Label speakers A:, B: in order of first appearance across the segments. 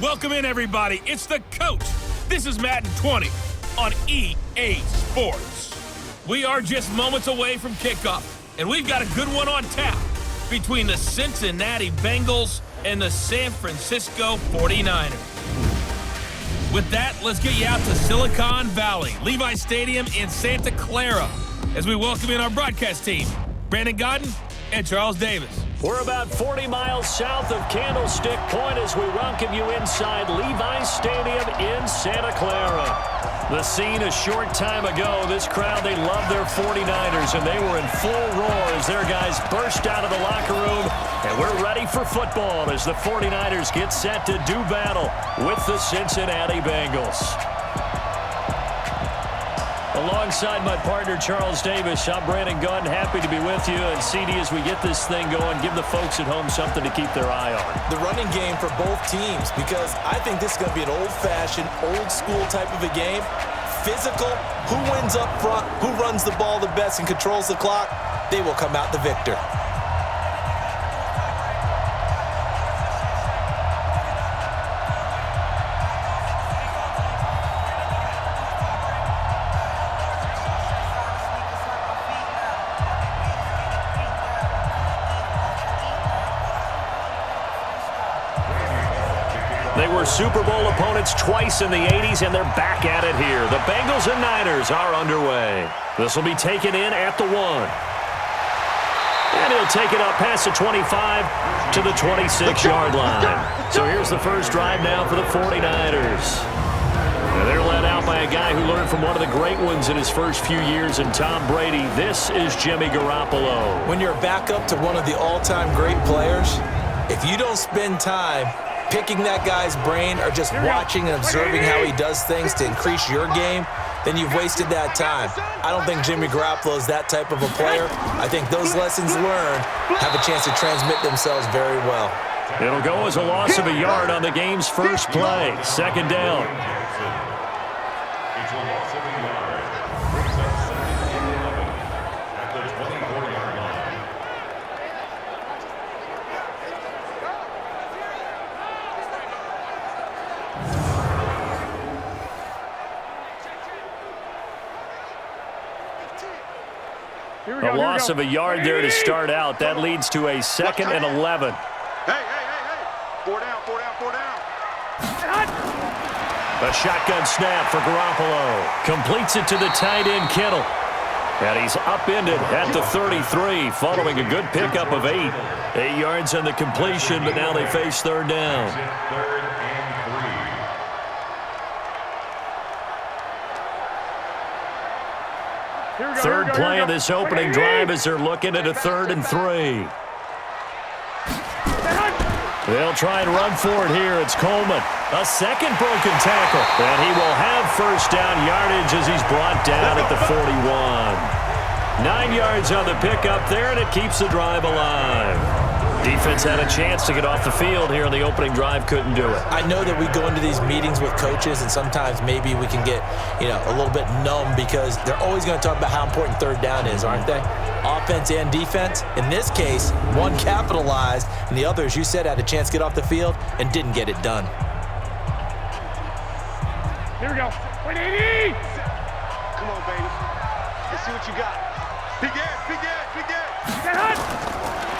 A: Welcome in, everybody. It's the coach. This is Madden 20 on EA Sports. We are just moments away from kickoff, and we've got a good one on tap between the Cincinnati Bengals and the San Francisco 49ers. With that, let's get you out to Silicon Valley, Levi Stadium in Santa Clara, as we welcome in our broadcast team, Brandon Godden and Charles Davis.
B: We're about 40 miles south of Candlestick Point as we welcome you inside Levi Stadium in Santa Clara. The scene a short time ago, this crowd, they love their 49ers, and they were in full roar as their guys burst out of the locker room. And we're ready for football as the 49ers get set to do battle with the Cincinnati Bengals. Alongside my partner, Charles Davis, I'm Brandon Godden, happy to be with you. And CD, as we get this thing going, give the folks at home something to keep their eye on.
C: The running game for both teams, because I think this is going to be an old-fashioned, old-school type of a game. Physical, who wins up front, who runs the ball the best and controls the clock, they will come out the victor.
B: They were Super Bowl opponents twice in the 80s, and they're back at it here. The Bengals and Niners are underway. This will be taken in at the 1. And he'll take it up past the 25 to the 26-yard line. So here's the first drive now for the 49ers. And they're led out by a guy who learned from one of the great ones in his first few years in Tom Brady. This is Jimmy Garoppolo.
C: When you're back up to one of the all-time great players, if you don't spend time picking that guy's brain or just watching and observing how he does things to increase your game, then you've wasted that time. I don't think Jimmy Garoppolo is that type of a player. I think those lessons learned have a chance to transmit themselves very well.
B: It'll go as a loss of a yard on the game's first play. Second down. A loss of a yard there to start out. That leads to a 2nd and 11.
D: Hey. 4 down.
B: A shotgun snap for Garoppolo. Completes it to the tight end, Kittle. And he's upended at the 33 following a good pickup of 8. 8 yards on the completion, but now they face third down. Third play of this opening drive as they're looking at a 3rd and 3. They'll try and run for it here. It's Coleman. A second broken tackle. And he will have first down yardage as he's brought down at the 41. 9 yards on the pickup there, and it keeps the drive alive. Defense had a chance to get off the field here on the opening drive, couldn't do it.
C: I know that we go into these meetings with coaches, and sometimes maybe we can get, a little bit numb because they're always going to talk about how important third down is, aren't they? Offense and defense. In this case, one capitalized, and the other, as you said, had a chance to get off the field and didn't get it done.
D: Here we go. 180! Come on, baby. Let's see what you got. Big ass. Get hot!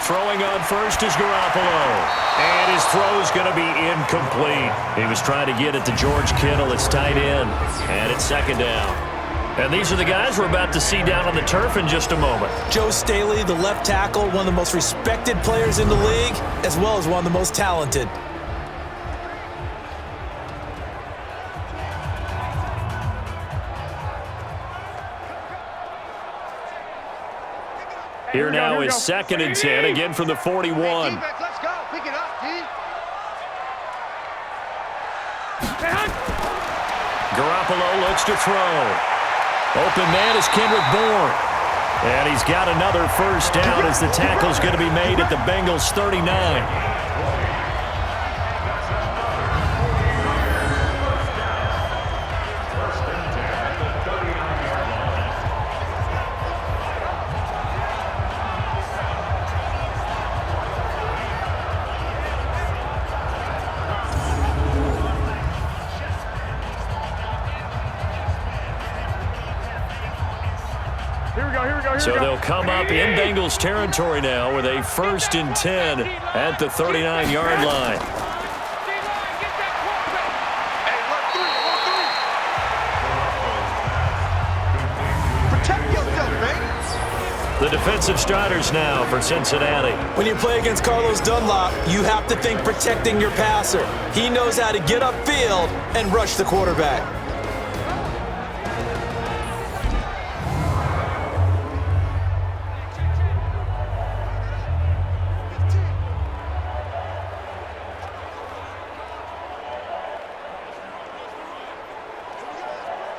B: Throwing on first is Garoppolo. And his throw's going to be incomplete. He was trying to get it to George Kittle. It's tight end. And it's second down. And these are the guys we're about to see down on the turf in just a moment.
C: Joe Staley, the left tackle, one of the most respected players in the league, as well as one of the most talented.
B: Here now is 2nd and 10, again from the 41.
D: Let's go. Pick it up, D.
B: Garoppolo looks to throw. Open man is Kendrick Bourne. And he's got another first down as the tackle's going to be made at the Bengals' 39. So they'll come up in Bengals territory now with a 1st and 10 at the 39-yard line. The defensive starters now for Cincinnati.
C: When you play against Carlos Dunlop, you have to think protecting your passer. He knows how to get upfield and rush the quarterback.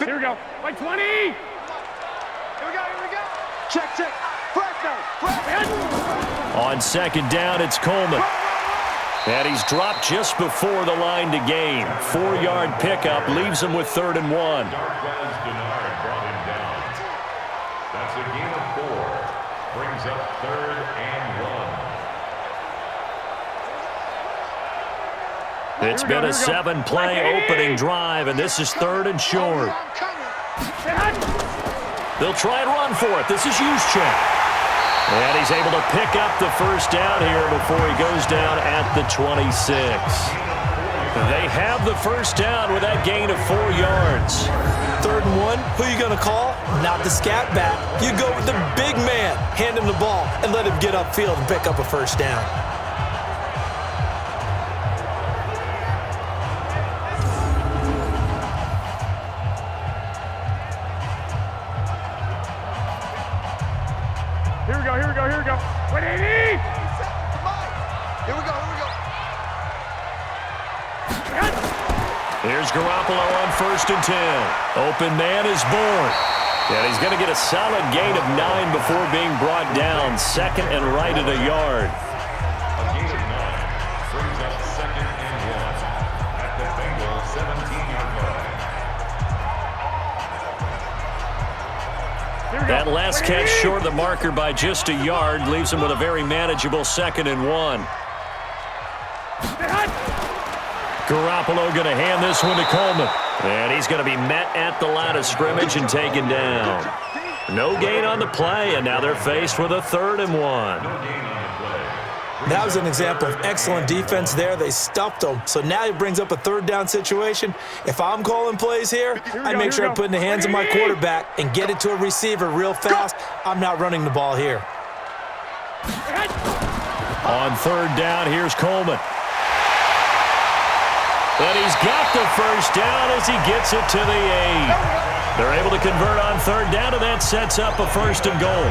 D: Here we go. Like 20. Here we go. Check. Press down.
B: On 2nd down, it's Coleman. And he's dropped just before the line to gain. 4-yard pickup leaves him with 3rd and 1.
E: That's a gain of 4. Brings up 3rd and 1.
B: It's been a 7-play opening drive, and this is 3rd and short. They'll try and run for it. This is Juszczyk. And he's able to pick up the 1st down here before he goes down at the 26. They have the 1st down with that gain of 4 yards.
C: 3rd and 1, who are you going to call? Not the scat back. You go with the big man. Hand him the ball and let him get upfield and pick up a 1st down.
D: Here we go. 180. Here we go.
B: Here's Garoppolo on 1st and 10. Open man is born. And he's going to get a solid gain of 9 before being brought down. 2nd and right at a yard.
E: A gain of 9 brings up 2nd and 1 at the Bengals 17-yard line.
B: That last catch short of the marker by just a yard leaves him with a very manageable 2nd and 1. Garoppolo going to hand this one to Coleman. And he's going to be met at the line of scrimmage and taken down. No gain on the play, and now they're faced with a 3rd and 1.
C: That was an example of excellent defense there. They stuffed him. So now he brings up a 3rd down situation. If I'm calling plays here, I make sure I put in the hands of my quarterback and get it to a receiver real fast. I'm not running the ball here.
B: On 3rd down, here's Coleman. But he's got the 1st down as he gets it to the 8. They're able to convert on 3rd down, and that sets up a 1st and goal.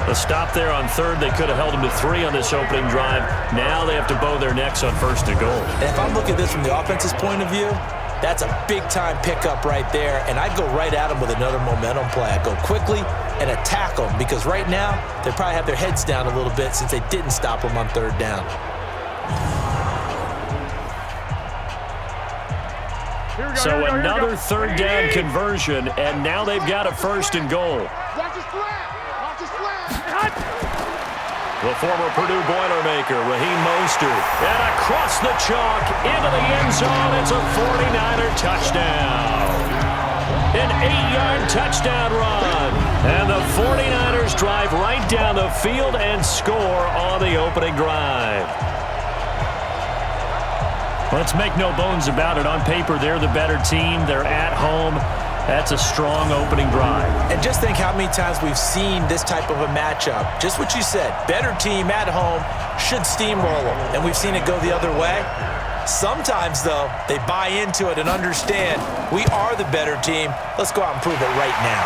B: The stop there on 3rd, they could have held him to 3 on this opening drive. Now they have to bow their necks on 1st and goal.
C: And if I'm looking at this from the offense's point of view, that's a big-time pickup right there, and I'd go right at him with another momentum play. I'd go quickly and attack them because right now they probably have their heads down a little bit since they didn't stop him on 3rd down.
B: So another 3rd down conversion, and now they've got a 1st and goal. The former Purdue Boilermaker, Raheem Mostert, and across the chalk into the end zone. It's a 49er touchdown. An 8-yard touchdown run. And the 49ers drive right down the field and score on the opening drive. Let's make no bones about it. On paper, they're the better team. They're at home. That's a strong opening drive.
C: And just think how many times we've seen this type of a matchup. Just what you said, better team at home should steamroll them. And we've seen it go the other way. Sometimes, though, they buy into it and understand we are the better team. Let's go out and prove it right now.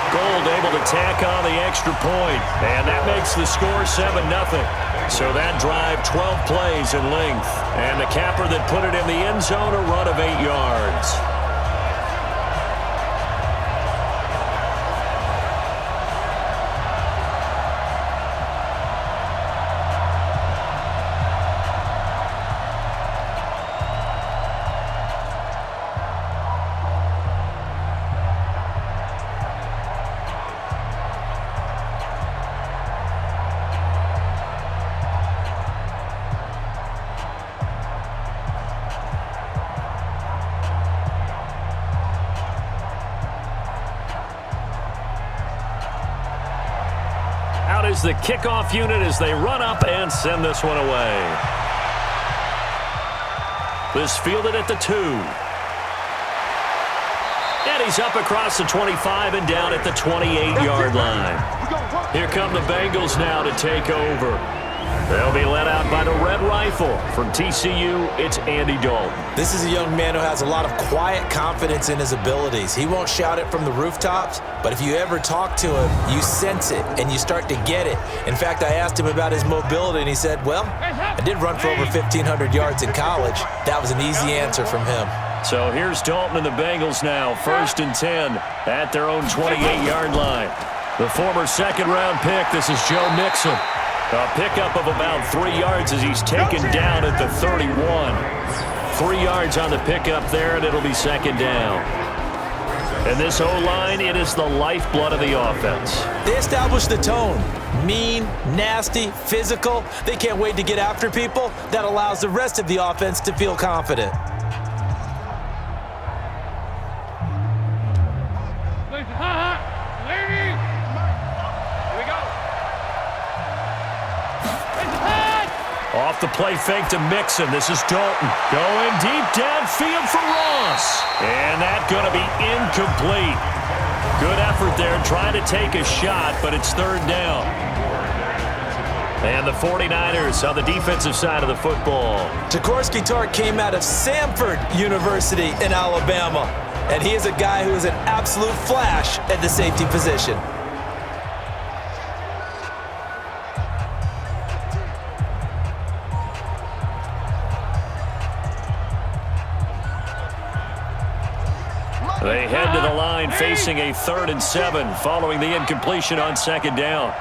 B: Gold able to tack on the extra point. And that makes the score 7-0. So that drive, 12 plays in length. And the capper that put it in the end zone, a run of 8 yards. out is the kickoff unit as they run up and send this one away. This fielded at the 2. And he's up across the 25 and down at the 28-yard line. Here come the Bengals now to take over. They'll be led out by the Red Rifle. From TCU, it's Andy Dalton.
C: This is a young man who has a lot of quiet confidence in his abilities. He won't shout it from the rooftops, but if you ever talk to him, you sense it and you start to get it. In fact, I asked him about his mobility, and he said, well, I did run for over 1,500 yards in college. That was an easy answer from him.
B: So here's Dalton and the Bengals now, 1st and 10 at their own 28-yard line. The former second-round pick, this is Joe Mixon. A pickup of about 3 yards as he's taken down at the 31. 3 yards on the pickup there, and it'll be 2nd down. And this O-line, it is the lifeblood of the offense.
C: They established the tone. Mean, nasty, physical. They can't wait to get after people. That allows the rest of the offense to feel confident.
B: Off the play fake to Mixon. This is Dalton. Going deep downfield for Ross. And that's going to be incomplete. Good effort there trying to take a shot, but it's 3rd down. And the 49ers on the defensive side of the football.
C: Jaworski Tartt came out of Samford University in Alabama. And he is a guy who is an absolute flash at the safety position.
B: They head to the line facing a 3rd and 7 following the incompletion on 2nd down.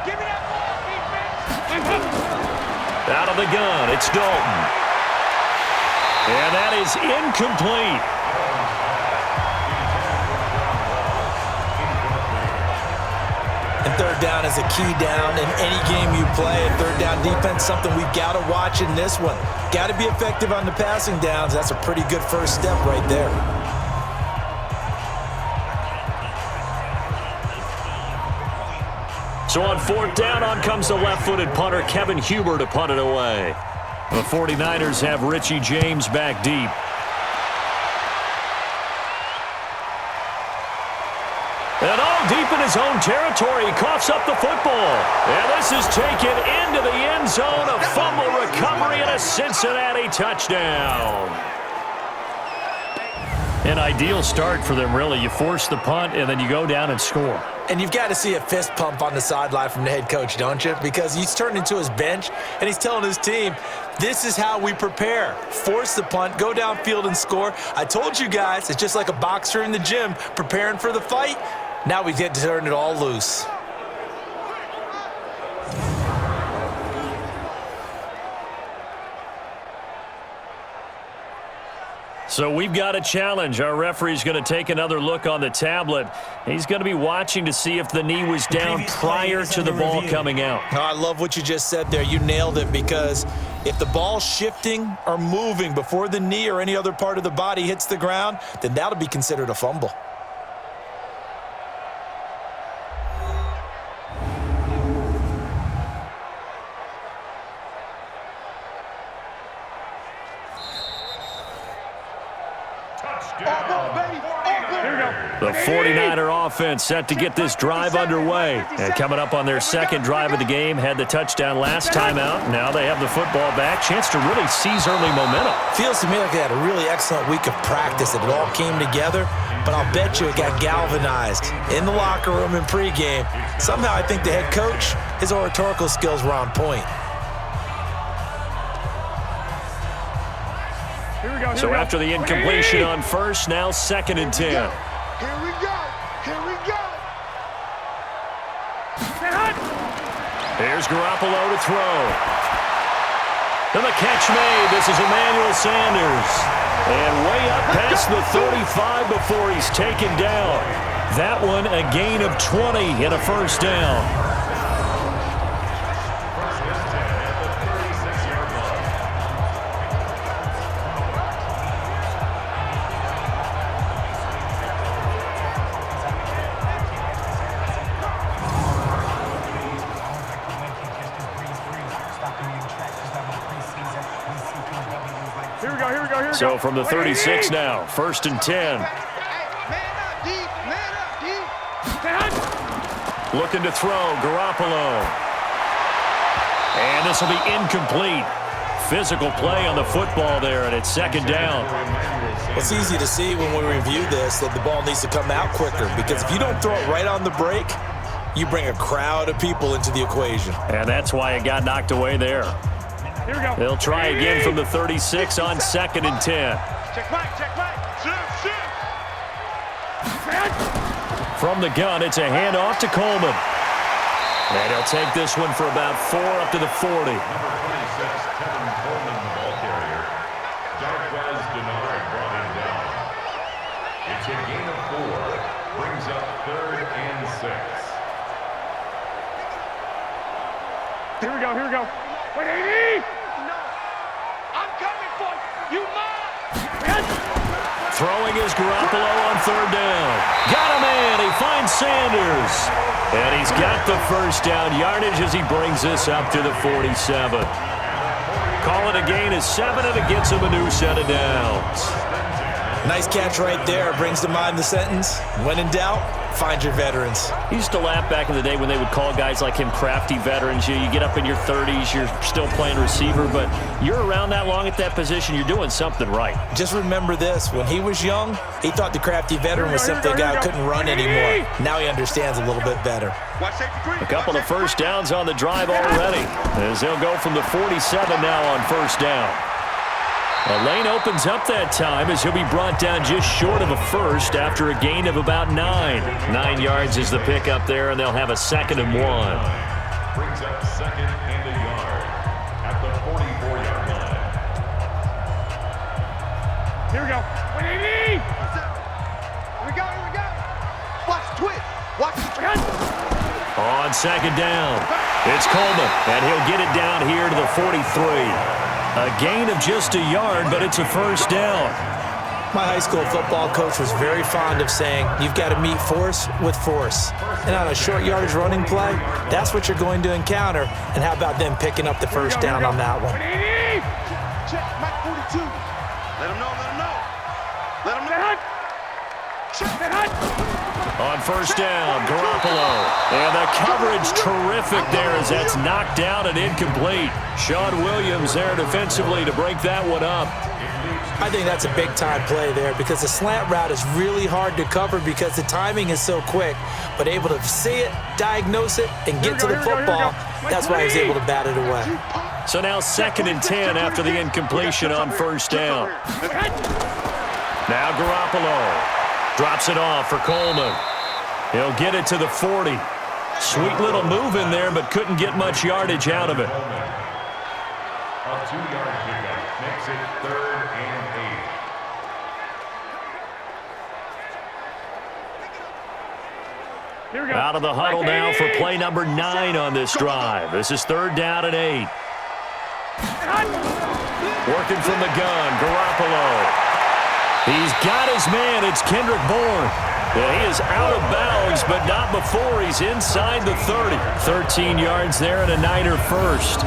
B: Out of the gun, it's Dalton. And that is incomplete.
C: And 3rd down is a key down in any game you play. And 3rd down defense, something we've got to watch in this one. Got to be effective on the passing downs. That's a pretty good first step right there.
B: So on 4th down, on comes the left-footed punter, Kevin Huber, to punt it away. The 49ers have Richie James back deep. And all deep in his own territory, he coughs up the football. And this is taken into the end zone, a fumble recovery and a Cincinnati touchdown. An ideal start for them, really. You force the punt, and then you go down and score.
C: And you've got to see a fist pump on the sideline from the head coach, don't you? Because he's turned into his bench, and he's telling his team, this is how we prepare. Force the punt, go downfield and score. I told you guys, it's just like a boxer in the gym preparing for the fight. Now we get to turn it all loose.
B: So we've got a challenge. Our referee's going to take another look on the tablet. He's going to be watching to see if the knee was down prior to the ball coming out.
C: Oh, I love what you just said there. You nailed it, because if the ball's shifting or moving before the knee or any other part of the body hits the ground, then that'll be considered a fumble.
B: The 49er offense set to get this drive underway. And coming up on their 2nd drive of the game, had the touchdown last time out. Now they have the football back. Chance to really seize early momentum.
C: Feels to me like they had a really excellent week of practice. It all came together, but I'll bet you it got galvanized in the locker room in pregame. Somehow I think the head coach, his oratorical skills were on point.
B: So after the incompletion on 1st, now 2nd and 10.
D: Here we go. Here we go.
B: Here's Garoppolo to throw. And the catch made. This is Emmanuel Sanders. And way up past the 35 before he's taken down. That one a gain of 20 and a 1st down. So from the 36 now, 1st and 10.
D: Man up, D. Man up, D.
B: Looking to throw, Garoppolo. And this will be incomplete. Physical play on the football there, and it's 2nd down.
C: It's easy to see when we review this that the ball needs to come out quicker, because if you don't throw it right on the break, you bring a crowd of people into the equation.
B: And that's why it got knocked away there.
D: Here we go.
B: They'll try again from the 36 on 2nd and 10.
D: Check right, check right. Shift.
B: From the gun, it's a handoff to Coleman. And he'll take this one for about 4 up to the 40.
E: Number 26, Kevin Coleman, the ball carrier. Jarquez Denard brought him down. It's a gain of 4. Brings up 3rd and 6.
D: Here we go. Wait, 80! No. I'm coming for you. You mine.
B: Throwing is Garoppolo on 3rd down. Got a man. He finds Sanders. And he's got the 1st down yardage as he brings this up to the 47. Call it a gain of 7, and it gets him a new set of downs.
C: Nice catch right there. Brings to mind the sentence, when in doubt, find your veterans.
B: He used to laugh back in the day when they would call guys like him crafty veterans. You get up in your 30s, you're still playing receiver, but you're around that long at that position, you're doing something right.
C: Just remember this, when he was young, he thought the crafty veteran was simply a guy who couldn't run anymore. Now he understands a little bit better.
B: A couple of 1st downs on the drive already, as they'll go from the 47 now on 1st down. A lane opens up that time as he'll be brought down just short of a 1st after a gain of about 9. 9 yards is the pickup there, and they'll have a 2nd and 1.
E: Brings up 2nd and a yard at the 44-yard line.
D: Here we go. 180! Here we go. Watch the twist. Watch the twist.
B: On 2nd down, it's Coleman, and he'll get it down here to the 43. A gain of just a yard, but it's a 1st down.
C: My high school football coach was very fond of saying, you've got to meet force with force. And on a short yardage running play, that's what you're going to encounter. And how about them picking up the 1st down on that one?
D: 180! Check, Mike 42. Let him know. Check that hunt.
B: On 1st down, Garoppolo. And the coverage terrific there as that's knocked down and incomplete. Sean Williams there defensively to break that one up.
C: I think that's a big-time play there because the slant route is really hard to cover because the timing is so quick. But able to see it, diagnose it, and get to the football, that's why he was able to bat it away.
B: So now 2nd and 10 after the incompletion on 1st down. Now Garoppolo drops it off for Coleman. He'll get it to the 40. Sweet little move in there, but couldn't get much yardage out of it.
E: A 2-yard pickup makes it 3rd and 8.
D: Here we go.
B: Out of the huddle now for play number 9 on this drive. This is 3rd down and 8. Working from the gun, Garoppolo. He's got his man. It's Kendrick Bourne. Well, he is out of bounds, but not before he's inside the 30. 13 yards there and a Niner 1st.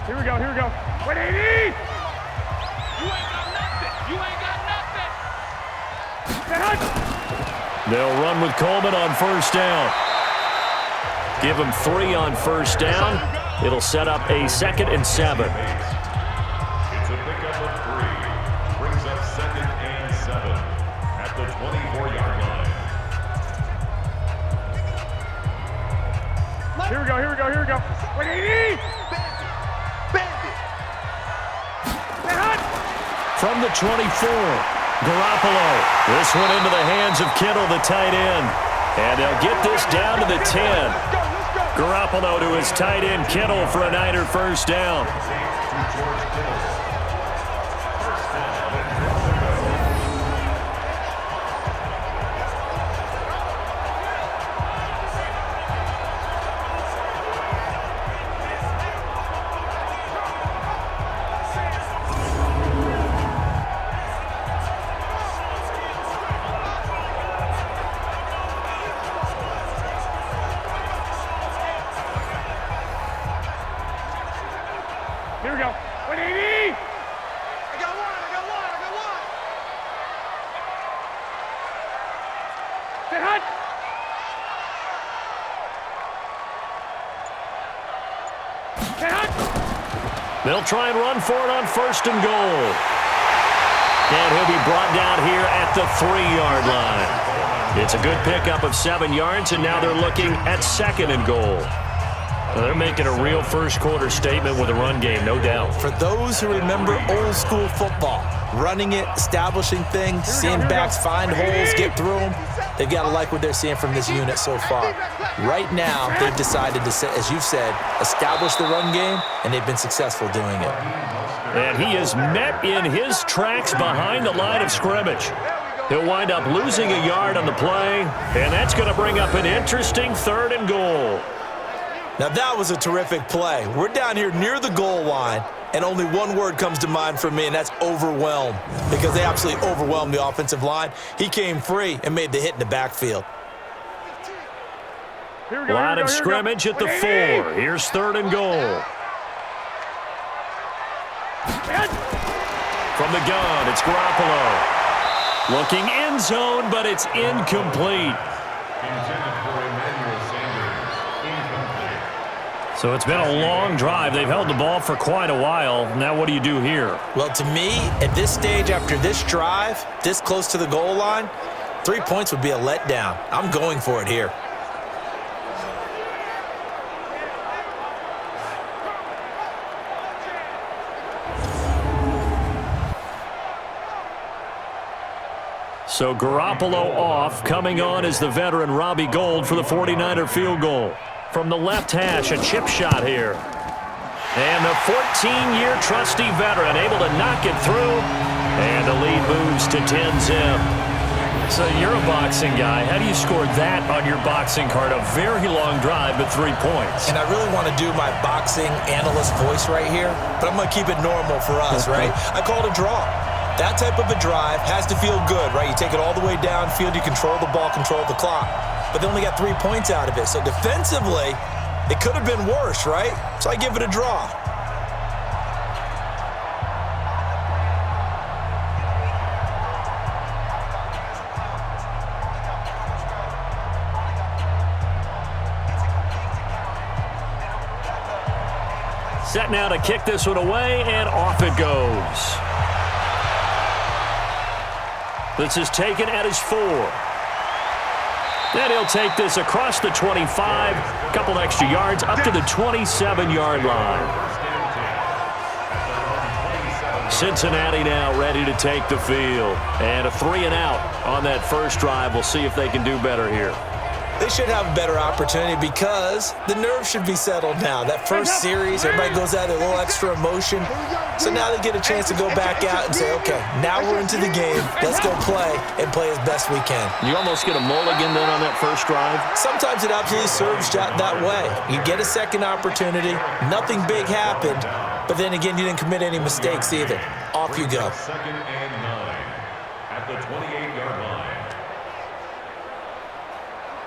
D: Here we go. 180! You ain't got nothing!
B: They'll run with Coleman on 1st down. Give him 3 on 1st down. It'll set up a 2nd and 7.
E: It's a pickup of 3. Brings up 2nd and 7 at the 24-yard line.
D: Here we go. 180!
B: From the 24, Garoppolo. This one into the hands of Kittle, the tight end. And they'll get this down to the 10. Garoppolo to his tight end, Kittle, for a Niner 1st down. They'll try and run for it on 1st and goal. And he'll be brought down here at the 3-yard line. It's a good pickup of 7 yards, and now they're looking at 2nd and goal. Well, they're making a real first-quarter statement with a run game, no doubt.
C: For those who remember old-school football, running it, establishing things, seeing backs find holes, get through them, they've got to like what they're seeing from this unit so far. Right now, they've decided to, as you've said, establish the run game, and they've been successful doing it.
B: And he is met in his tracks behind the line of scrimmage. He'll wind up losing a yard on the play, and that's going to bring up an interesting 3rd and goal.
C: Now, that was a terrific play. We're down here near the goal line, and only one word comes to mind for me, and that's overwhelmed, because they absolutely overwhelmed the offensive line. He came free and made the hit in the backfield.
B: Line of scrimmage at the 4. Here's 3rd and goal. From the gun, it's Garoppolo. Looking end zone, but it's incomplete. So it's been a long drive. They've held the ball for quite a while. Now what do you do here?
C: Well, to me, at this stage, after this drive, this close to the goal line, 3 points would be a letdown. I'm going for it here.
B: So Garoppolo off. Coming on is the veteran Robbie Gould for the 49er field goal. From the left hash, a chip shot here. And the 14-year trusty veteran able to knock it through. And the lead moves to 10-zip. So you're a boxing guy. How do you score that on your boxing card? A very long drive, but 3 points.
C: And I really want to do my boxing analyst voice right here, but I'm going to keep it normal for us, right? I call it a draw. That type of a drive has to feel good, right? You take it all the way downfield, you control the ball, control the clock. But they only got 3 points out of it. So defensively, it could have been worse, right? So I give it a draw.
B: Set now to kick this one away, and off it goes. This is taken at his 4. Then he'll take this across the 25, a couple extra yards, up to the 27-yard line. Cincinnati now ready to take the field. And a 3-and-out on that first drive. We'll see if they can do better here.
C: They should have a better opportunity because the nerves should be settled now. That first series, everybody goes out with a little extra emotion. So now they get a chance to go back out and say, okay, now we're into the game. Let's go play and play as best we can.
B: You almost get a mulligan then on that first drive?
C: Sometimes it absolutely serves that way. You get a second opportunity. Nothing big happened. But then again, you didn't commit any mistakes either. Off you go.
E: 2nd and 9 at the 28-yard line.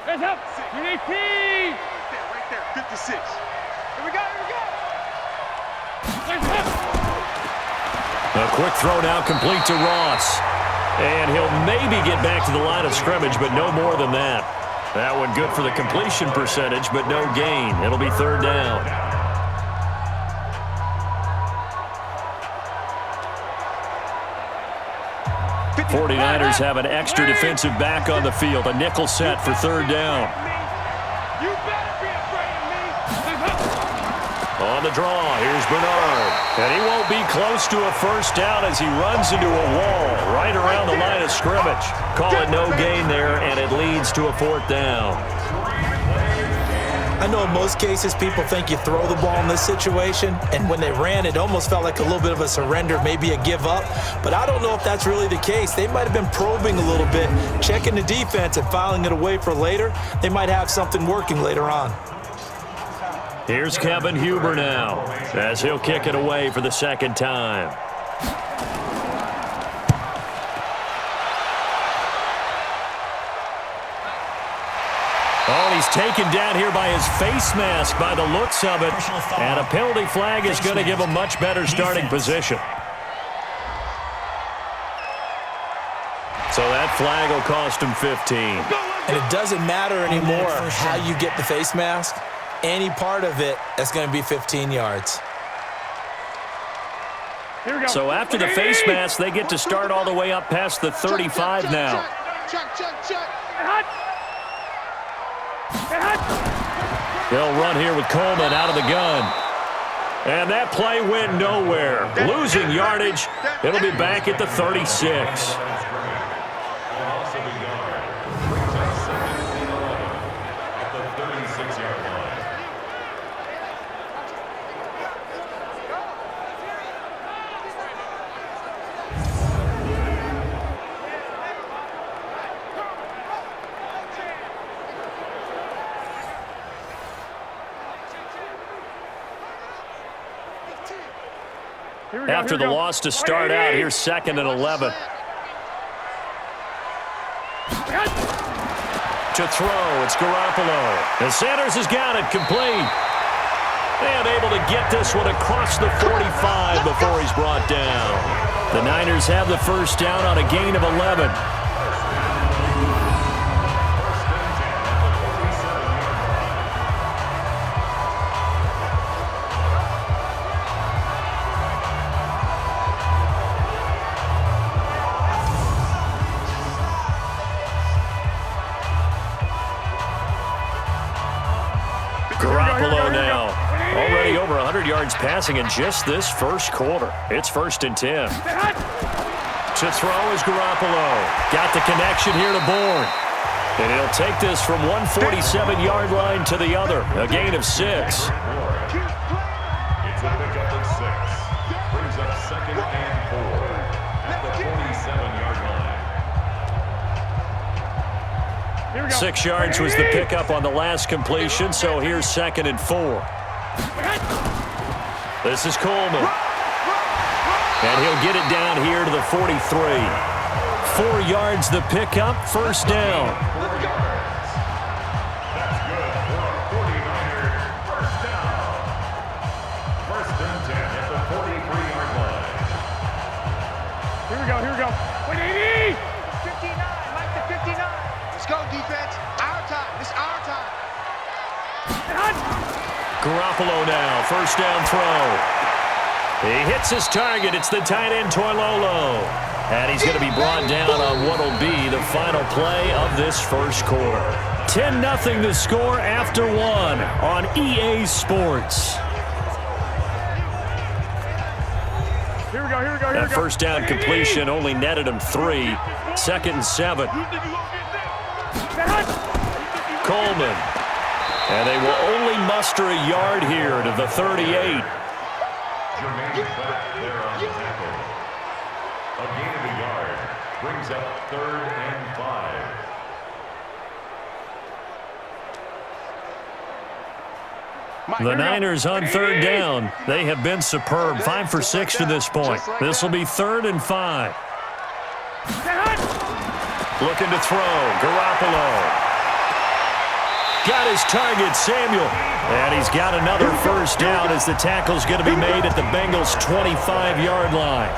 D: Hands up! Unity! Right there, 56. Here we go, here we go!
B: A quick throw now complete to Ross. And he'll maybe get back to the line of scrimmage, but no more than that. That one good for the completion percentage, but no gain. It'll be 3rd down. The 49ers have an extra defensive back on the field. A nickel set for 3rd down.
D: You better be afraid of me!
B: On the draw, here's Bernard. And he won't be close to a first down as he runs into a wall right around the line of scrimmage. Call it no gain there, and it leads to a 4th down.
C: I know in most cases people think you throw the ball in this situation, and when they ran, it almost felt like a little bit of a surrender, maybe a give up. But I don't know if that's really the case. They might have been probing a little bit, checking the defense and filing it away for later. They might have something working later on.
B: Here's Kevin Huber now, as he'll kick it away for the 2nd time. Oh, he's taken down here by his face mask by the looks of it. And a penalty flag is going to give him much better starting position. So that flag will cost him 15.
C: And it doesn't matter anymore how you get the face mask. Any part of it, that's going to be 15 yards.
B: So after the face mask, they get to start all the way up past the 35 now. They'll run here with Coleman out of the gun. And that play went nowhere. Losing yardage. It'll be back at the 36. After the loss to start out, here's 2nd and 11. To throw, it's Garoppolo. And Sanders has got it complete. And able to get this one across the 45 before he's brought down. The Niners have the first down on a gain of 11. Garoppolo now, already over 100 yards passing in just this first quarter. It's 1st and 10. To throw is Garoppolo. Got the connection here to Bourne. And he'll take this from 147-yard line to the other. A gain of 6.
E: It's a pickup of 6. Brings up 2nd and 4 at the 47-yard line.
B: 6 yards was the pickup on the last completion, so here's 2nd and 4. This is Coleman. And he'll get it down here to the 43. 4 yards the pickup, first down.
E: 4 yards. That's good for a 49er first down. 1st and 10 at the 43-yard line.
D: Here we go. 180! 59, Mike the 59. Let's go, defense. Our time. It's our time.
B: Garoppolo now, first down throw. He hits his target. It's the tight end, Toilolo. And he's going to be brought down on what will be the final play of this first quarter. 10-0 the score after 1 on EA Sports.
D: Here we go.
B: That first down completion only netted him 3. 2nd and 7. Coleman. And they will only muster a yard here to the 38.
E: Jermaine back there on the tackle. A gain of a yard brings up 3rd and 5.
B: The Niners on 3rd down. They have been superb. 5 for 6 to this point. This will be 3rd and 5. Looking to throw. Garoppolo. Got his target, Samuel. And he's got another first down as the tackle's going to be made at the Bengals' 25-yard line.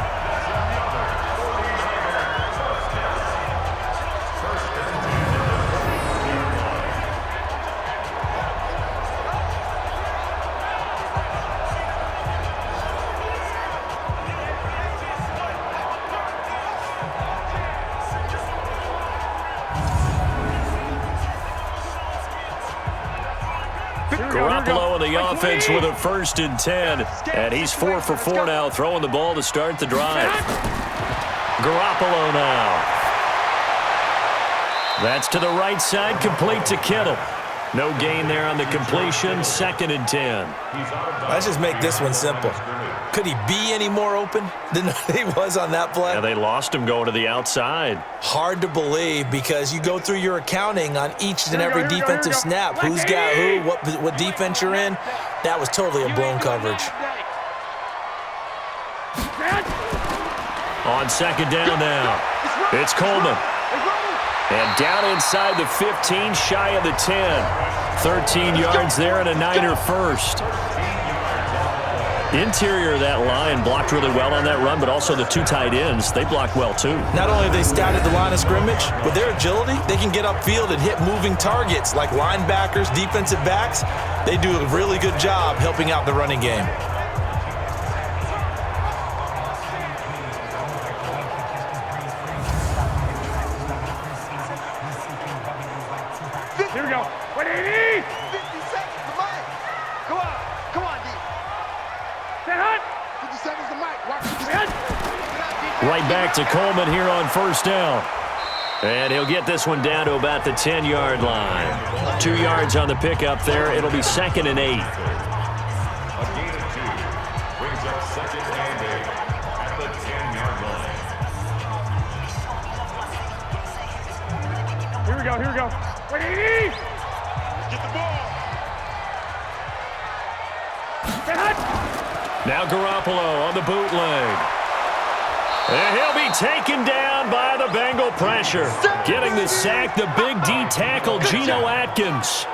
B: Garoppolo in the offense with a 1st and 10. And he's 4 for 4 now, throwing the ball to start the drive. Garoppolo now. That's to the right side, complete to Kittle. No gain there on the completion, 2nd and 10.
C: Let's just make this one simple. Could he be any more open than he was on that play?
B: Yeah, they lost him going to the outside.
C: Hard to believe because you go through your accounting on each and every defensive snap. Who's got who, what defense you're in. That was totally a blown coverage.
B: On 2nd down now, it's Coleman. And down inside the 15, shy of the 10. 13 yards there and a Niner first. Interior of that line blocked really well on that run, but also the 2 tight ends, they blocked well too.
C: Not only have they scouted the line of scrimmage, with their agility, they can get upfield and hit moving targets like linebackers, defensive backs. They do a really good job helping out the running game.
D: 180. 50 seconds to Mike. Come on, D. 50 seconds to Mike. Watch it.
B: Right back to Coleman here on first down. And he'll get this one down to about the 10-yard line. 2 yards on the pickup there. It'll be 2nd and 8.
E: A gain of 2 brings up 2nd and 8 at the 10-yard line.
D: Here we go. 180. Get the ball.
B: Now Garoppolo on the bootleg. And he'll be taken down by the Bengal pressure. Getting the sack, the big D tackle, Geno Atkins.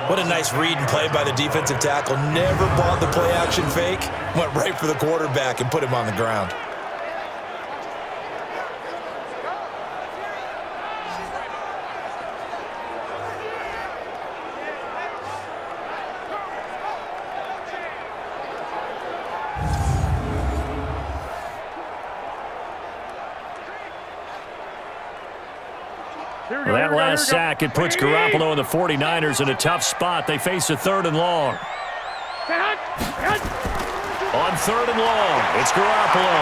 C: What a nice read and play by the defensive tackle. Never bought the play-action fake. Went right for the quarterback and put him on the ground.
B: Well, that last sack, it puts Garoppolo and the 49ers in a tough spot. They face a 3rd and long. On 3rd and long, it's Garoppolo.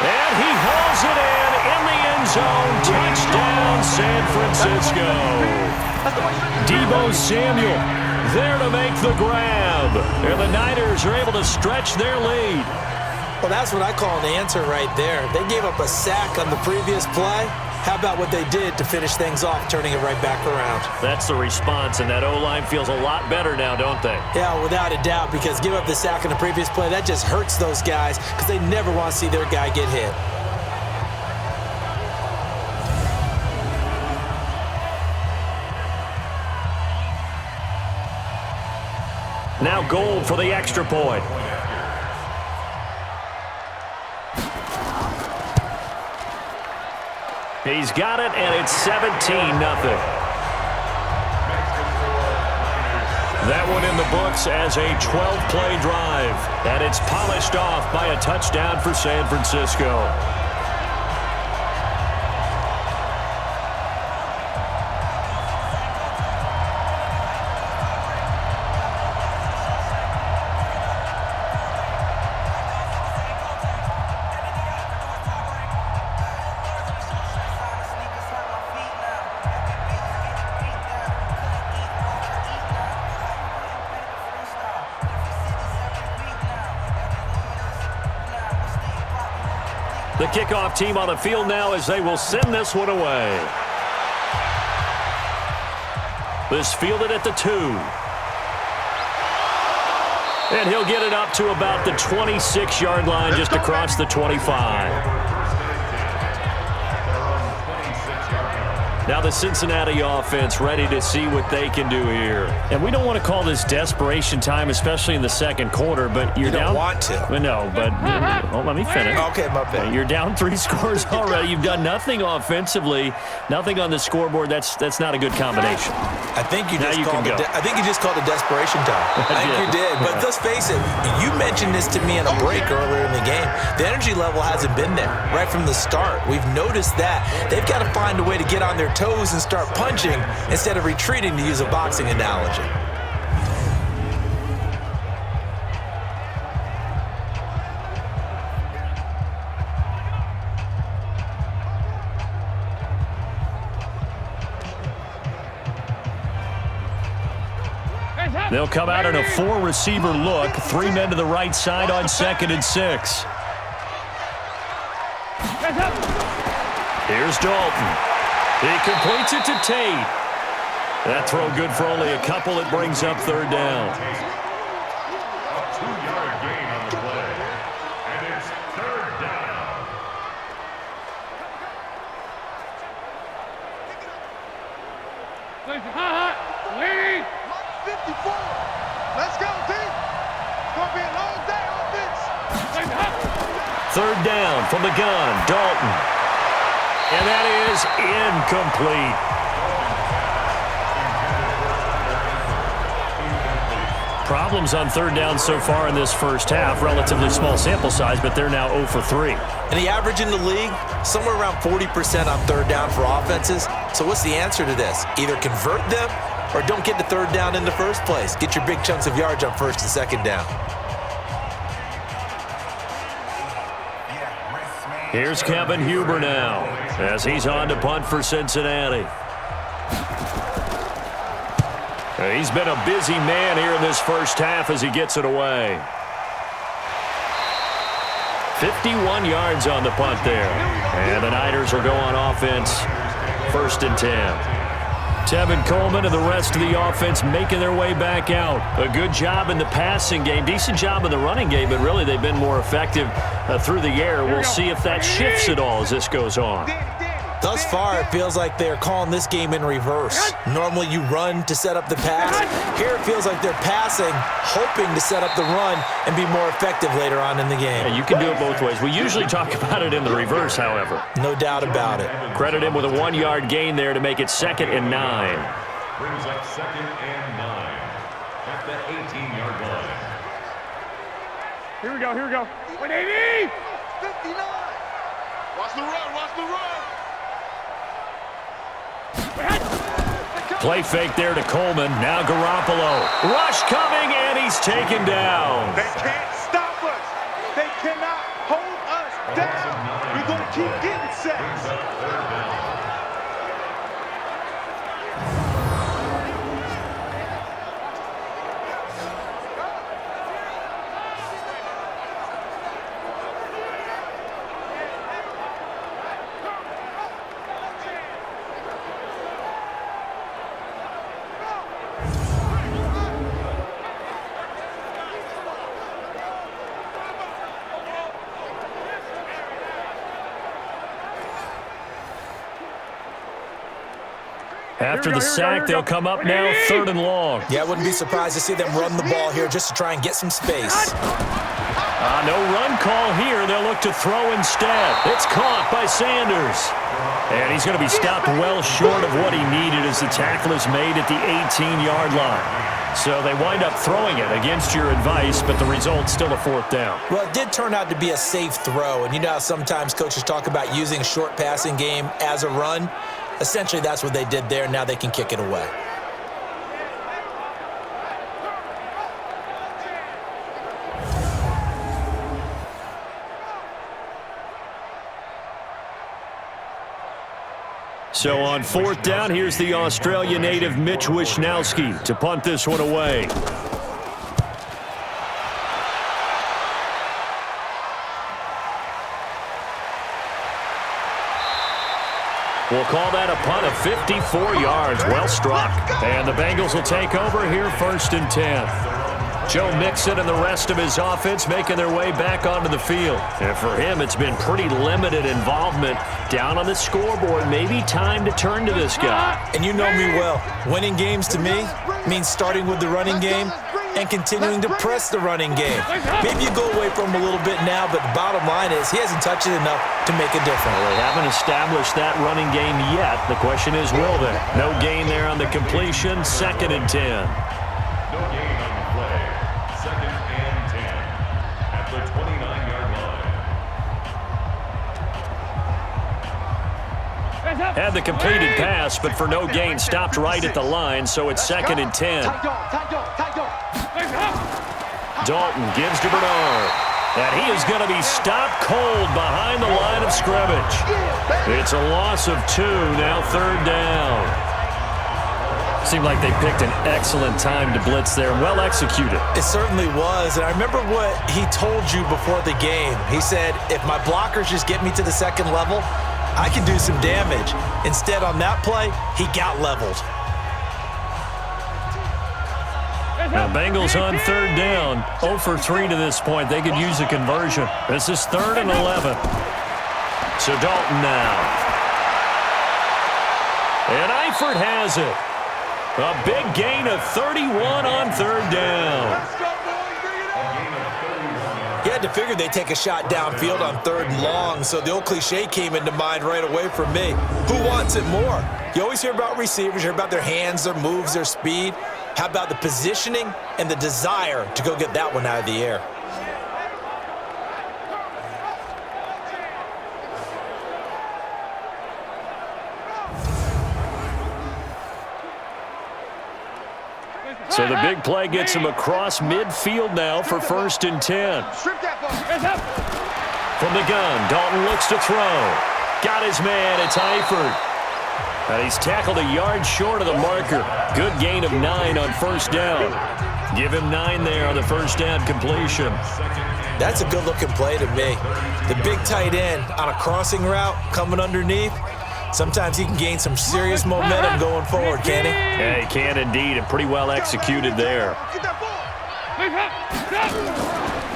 B: And he hauls it in the end zone. Touchdown, San Francisco. Deebo Samuel there to make the grab. And the Niners are able to stretch their lead.
C: Well, that's what I call an answer right there. They gave up a sack on the previous play. How about what they did to finish things off, turning it right back around?
B: That's the response, and that O-line feels a lot better now, don't they?
C: Yeah, without a doubt, because give up the sack on the previous play, that just hurts those guys because they never want to see their guy get hit.
B: Now Gold for the extra point. He's got it, and it's 17-0. That one in the books as a 12-play drive, and it's polished off by a touchdown for San Francisco. The kickoff team on the field now as they will send this one away. This fielded at the 2. And he'll get it up to about the 26-yard line, just across the 25. Now the Cincinnati offense ready to see what they can do here. And we don't want to call this desperation time, especially in the second quarter, but you're down.
C: You don't want to.
B: No, but let me finish.
C: Okay, my bad.
B: You're down 3 scores already. You've done nothing offensively, nothing on the scoreboard. That's not a good combination.
C: I think you just called it desperation time. I think you did. But let's face it, you mentioned this to me in a break earlier in the game. The energy level hasn't been there right from the start. We've noticed that. They've got to find a way to get on their toes and start punching instead of retreating, to use a boxing analogy.
B: They'll come out in a 4-receiver look. 3 men to the right side on 2nd and 6. Here's Dalton. He completes it to Tate. That throw good for only a couple. It brings up 3rd down.
E: A 2-yard gain on the play. And it's 3rd down.
D: Lead. 54. Let's go, team. It's going to be a long day offense.
B: 3rd down from the gun. Dalton. And that is incomplete. Problems on third down so far in this first half. Relatively small sample size, but they're now 0 for 3.
C: And the average in the league, somewhere around 40% on third down for offenses. So what's the answer to this? Either convert them or don't get to third down in the first place. Get your big chunks of yards on first and second down.
B: Here's Kevin Huber now as he's on to punt for Cincinnati. He's been a busy man here in this first half as he gets it away. 51 yards on the punt there. And the Niners will go on offense, 1st and 10. Tevin Coleman and the rest of the offense making their way back out. A good job in the passing game, decent job in the running game, but really they've been more effective through the air. We'll see if that shifts at all as this goes on.
C: Thus far, it feels like they're calling this game in reverse. Normally you run to set up the pass. Here it feels like they're passing, hoping to set up the run and be more effective later on in the game.
B: Yeah, you can do it both ways. We usually talk about it in the reverse, however.
C: No doubt about it.
B: Credit him with a 1-yard gain there to make it 2nd and 9.
E: Brings up 2nd and 9 at the 18-yard line.
D: Here we go. 180! 59! Watch the run, watch the run!
B: Play fake there to Coleman. Now Garoppolo. Rush coming, and he's taken down.
D: They can't stop us. They cannot hold us down. We're going to keep getting sacks.
B: After the sack, they'll come up now 3rd and long.
C: Yeah, I wouldn't be surprised to see them run the ball here just to try and get some space.
B: No run call here. They'll look to throw instead. It's caught by Sanders. And he's going to be stopped well short of what he needed as the tackle is made at the 18-yard line. So they wind up throwing it against your advice, but the result's still a 4th down.
C: Well, it did turn out to be a safe throw. And you know how sometimes coaches talk about using a short passing game as a run? Essentially, that's what they did there. Now they can kick it away.
B: So on 4th down, here's the Australia native Mitch Wishnowsky to punt this one away. We'll call that a punt of 54 yards. Well struck. And the Bengals will take over here 1st and 10. Joe Mixon and the rest of his offense making their way back onto the field. And for him, it's been pretty limited involvement down on the scoreboard. Maybe time to turn to this guy.
C: And you know me well. Winning games to me means starting with the running game and continuing to press the running game. Maybe you go away from him a little bit now, but the bottom line is he hasn't touched it enough to make a difference.
B: Well, they haven't established that running game yet. The question is, will they? No gain there on the completion. 2nd and 10.
E: No gain on the play. 2nd and 10 at the 29-yard line.
B: Had the completed pass, but for no gain, stopped right at the line, so it's 2nd and 10. Dalton gives to Bernard. And he is going to be stopped cold behind the line of scrimmage. It's a loss of 2, now 3rd down. Seemed like they picked an excellent time to blitz there, and well executed.
C: It certainly was, and I remember what he told you before the game. He said, if my blockers just get me to the 2nd level, I can do some damage. Instead, on that play, he got leveled.
B: Now, Bengals on 3rd down, 0 for 3 to this point. They could use a conversion. This is 3rd and 11. So Dalton now. And Eifert has it. A big gain of 31 on 3rd down.
C: You had to figure they'd take a shot downfield on 3rd and long, so the old cliche came into mind right away for me. Who wants it more? You always hear about receivers, you hear about their hands, their moves, their speed. How about the positioning and the desire to go get that one out of the air?
B: So the big play gets him across midfield now for 1st and 10. From the gun, Dalton looks to throw. Got his man, it's Eifert. And he's tackled a yard short of the marker. Good gain of 9 on 1st down. Give him 9 there on the 1st down completion.
C: That's a good-looking play to me. The big tight end on a crossing route coming underneath. Sometimes he can gain some serious momentum going forward, can he?
B: Yeah, he can indeed, and pretty well executed there.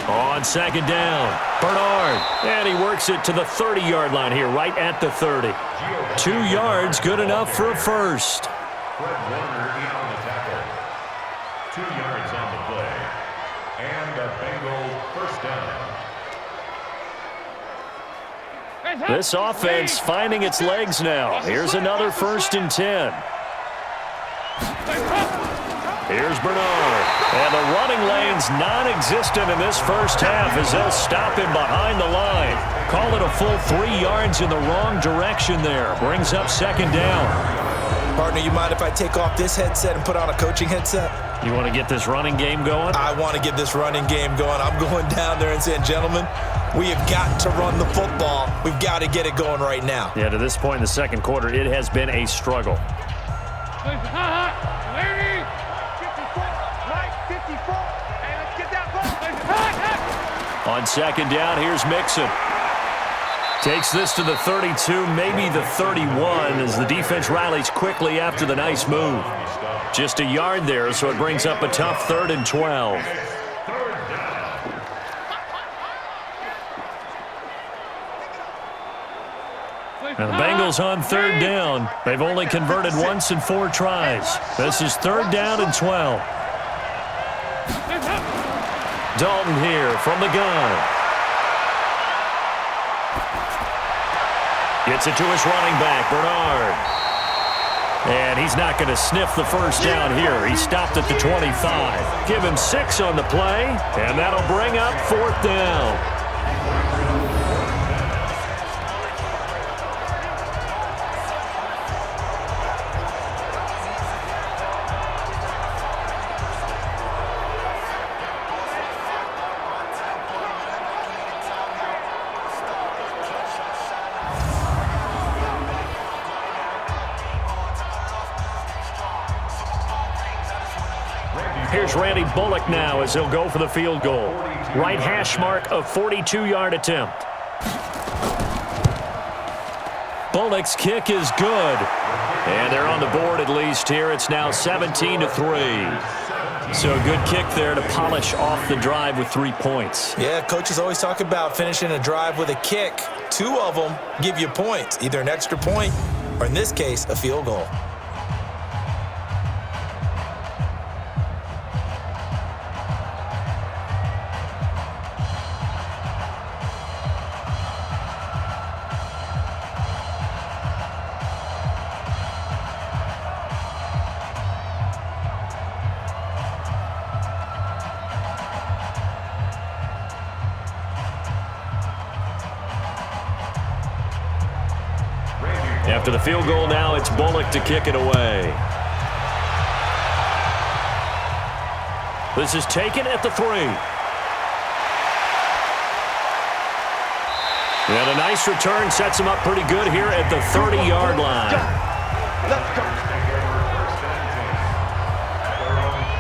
B: On 2nd down, Bernard. And he works it to the 30-yard line here, right at the 30. 2 yards, good enough for a first.
E: Fred Warner in on the tackle. 2 yards on the play. And a Bengals 1st down.
B: This offense finding its legs now. Here's another 1st and 10. Here's Bernard. And the running lane's non-existent in this first half as they'll stop him behind the line. Call it a full 3 yards in the wrong direction there. Brings up 2nd down.
C: Partner, you mind if I take off this headset and put on a coaching headset?
B: You want to get this running game going?
C: I want to get this running game going. I'm going down there and saying, gentlemen, we have got to run the football. We've got to get it going right now.
B: Yeah, to this point in the 2nd quarter, it has been a struggle. On 2nd down, here's Mixon. Takes this to the 32, maybe the 31, as the defense rallies quickly after the nice move. Just a yard there, so it brings up a tough 3rd and 12. And the Bengals on 3rd down. They've only converted once in 4 tries. This is 3rd down and 12. Dalton here from the gun. Gets it to his running back, Bernard. And he's not going to sniff the 1st down here. He stopped at the 25. Give him 6 on the play, and that'll bring up 4th down. Here's Randy Bullock now as he'll go for the field goal. Right hash mark, a 42-yard attempt. Bullock's kick is good. And they're on the board at least here. It's now 17-3. So a good kick there to polish off the drive with 3 points.
C: Yeah, coaches always talk about finishing a drive with a kick. 2 of them give you points, either an extra point or, in this case, a field goal.
B: After the field goal now, it's Bullock to kick it away. This is taken at the 3. And a nice return sets him up pretty good here at the 30-yard line.
D: Let's go.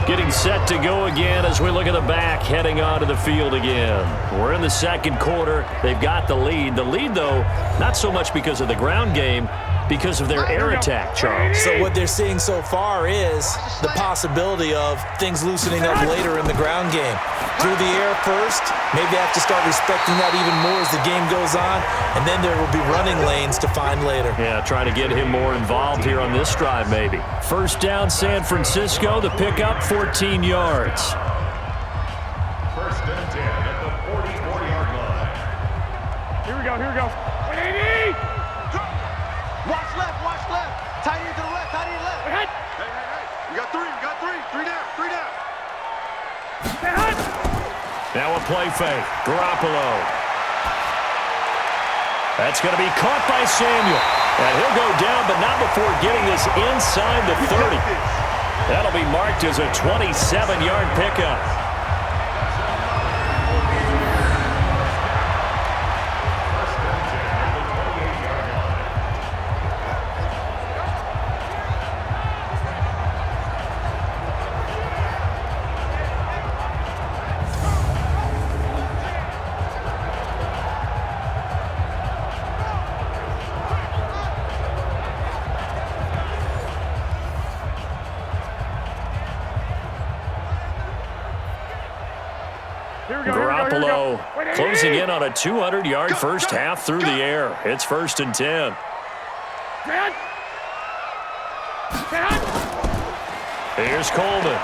B: Getting set to go again as we look at the back heading onto the field again. We're in the 2nd quarter. They've got the lead. The lead, though, not so much because of the ground game, because of their air attack, Charles.
C: So what they're seeing so far is the possibility of things loosening up later in the ground game. Through the air first, maybe they have to start respecting that even more as the game goes on, and then there will be running lanes to find later.
B: Yeah, trying to get him more involved here on this drive maybe. 1st down, San Francisco, the pickup, 14 yards.
E: 1st and 10 at the 44-yard line.
D: Here we go, here we go. 180! Watch left, watch left. Tight end to the left, tight end left. Hey, hey, hey. We got 3 down.
B: Now a play fake. Garoppolo. That's going to be caught by Samuel. And he'll go down, but not before getting this inside the 30. That'll be marked as a 27-yard pickup. Garoppolo closing in on a 200-yard first half through the air. It's 1st and 10. Here's Coleman.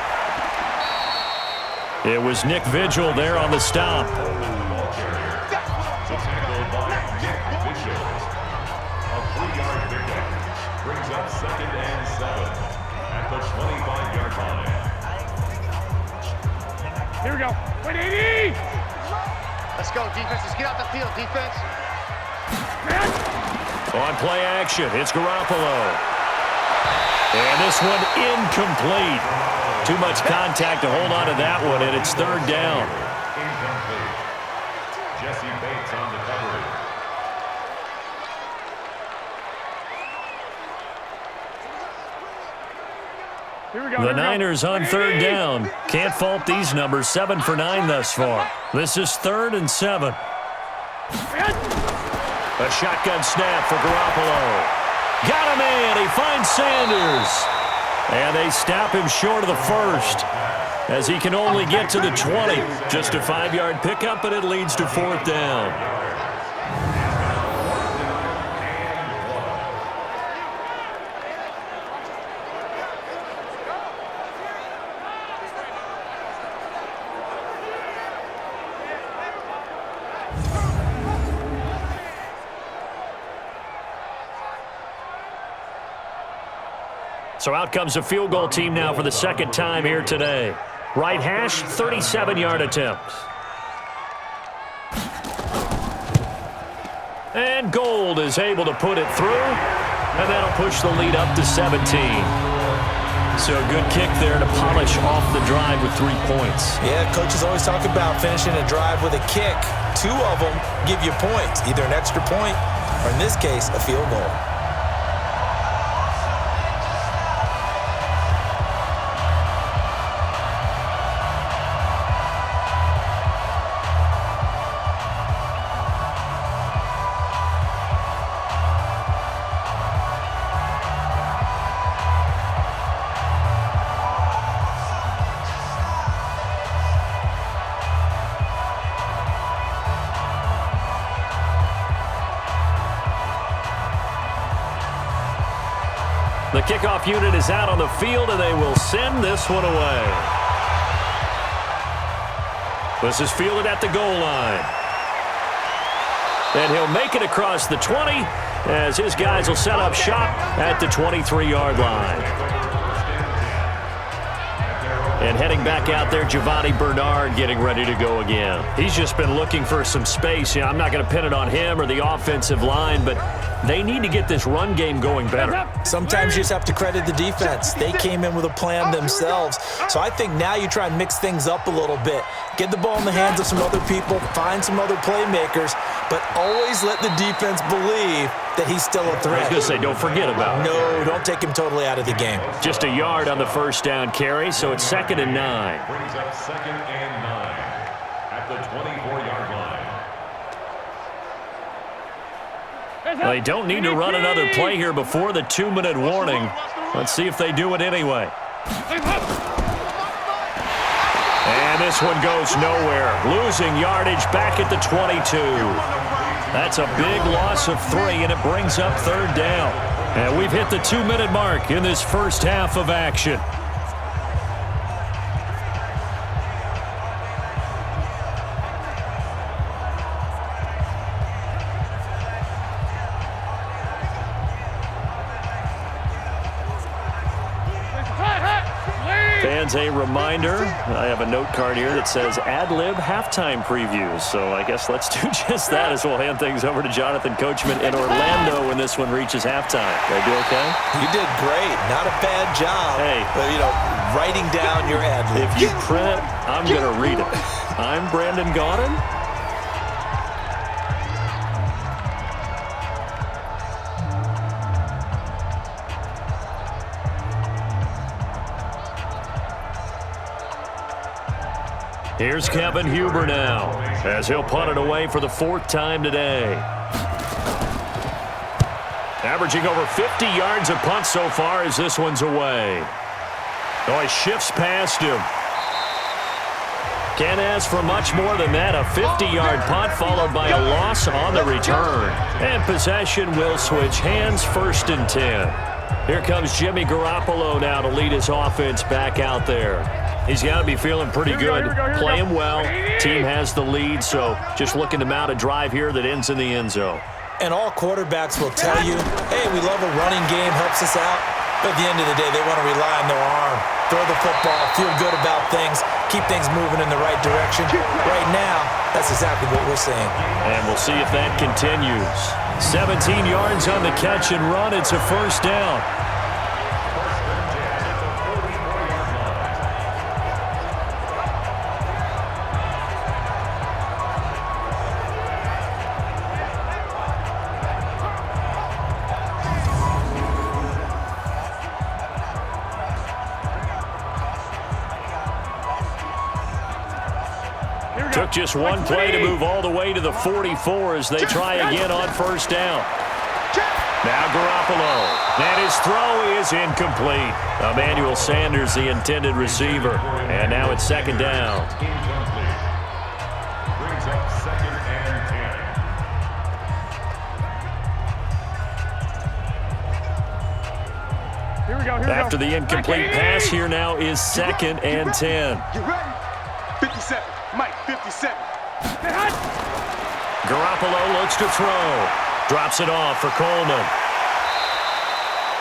B: It was Nick Vigil there on the stop.
E: Brings up 2nd and 7 at the 25-yard line.
D: Here we go. 180! Let's go, defense. Let's get out the field, defense.
B: On play action, it's Garoppolo. And this one incomplete. Too much contact to hold on to that one, and it's 3rd down.
E: Incomplete. Jesse Bates on the coverage.
B: The Niners on 3rd down. Can't fault these numbers. 7 for 9 thus far. This is 3rd and 7. A shotgun snap for Garoppolo. Got him in. He finds Sanders. And they stop him short of the 1st as he can only get to the 20. Just a 5-yard pickup, and it leads to 4th down. So out comes a field goal team now for the 2nd time here today. Right hash, 37-yard attempt. And Gold is able to put it through, and that'll push the lead up to 17. So a good kick there to polish off the drive with 3 points.
C: Yeah, coaches always talk about finishing a drive with a kick. 2 of them give you points, either an extra point or, in this case, a field goal.
B: The kickoff unit is out on the field, and they will send this one away. This is fielded at the goal line. And he'll make it across the 20 as his guys will set up shop at the 23-yard line. And heading back out there, Giovanni Bernard getting ready to go again. He's just been looking for some space. I'm not going to pin it on him or the offensive line, but they need to get this run game going better.
C: Sometimes you just have to credit the defense. They came in with a plan themselves. So I think now you try and mix things up a little bit. Get the ball in the hands of some other people, find some other playmakers, but always let the defense believe that he's still a threat.
B: I was going to say, don't forget about it.
C: No, don't take him totally out of the game.
B: Just a yard on the first down carry, so it's 2nd and 9.
E: Brings up 2nd and 9 at the 24-yard line.
B: They don't need to run another play here before the 2-minute warning. Let's see if they do it anyway. And this one goes nowhere. Losing yardage back at the 22. That's a big loss of 3, and it brings up 3rd down. And we've hit the 2-minute mark in this first half of action. fans, a reminder. I have a note card here that says ad-lib halftime previews. So I guess let's do just that as we'll hand things over to Jonathan Coachman in Orlando when this one reaches halftime. Did I do okay?
C: You did great. Not a bad job.
B: Hey.
C: But, writing down your ad-lib.
B: If you print it, I'm going to read it. I'm Brandon Gaudin. Here's Kevin Huber now, as he'll punt it away for the 4th time today. Averaging over 50 yards a punt so far as this one's away. Oh, he shifts past him. Can't ask for much more than that. A 50-yard punt followed by a loss on the return. And possession will switch hands, 1st and 10. Here comes Jimmy Garoppolo now to lead his offense back out there. He's got to be feeling pretty good, playing well. Team has the lead, so just looking to mount a drive here that ends in the end zone.
C: And all quarterbacks will tell you, hey, we love a running game, helps us out. But at the end of the day, they want to rely on their arm, throw the football, feel good about things, keep things moving in the right direction. Right now, that's exactly what we're seeing.
B: And we'll see if that continues. 17 yards on the catch and run. It's a 1st down. Took just one play to move all the way to the 44 as they try again on 1st down. Now Garoppolo. And his throw is incomplete. Emmanuel Sanders, the intended receiver. And now it's 2nd down.
E: Brings up 2nd and 10.
D: Here we go.
B: After the incomplete pass, here now is 2nd and 10.
D: You ready? 57. Mike, 57.
B: Garoppolo looks to throw. Drops it off for Coleman.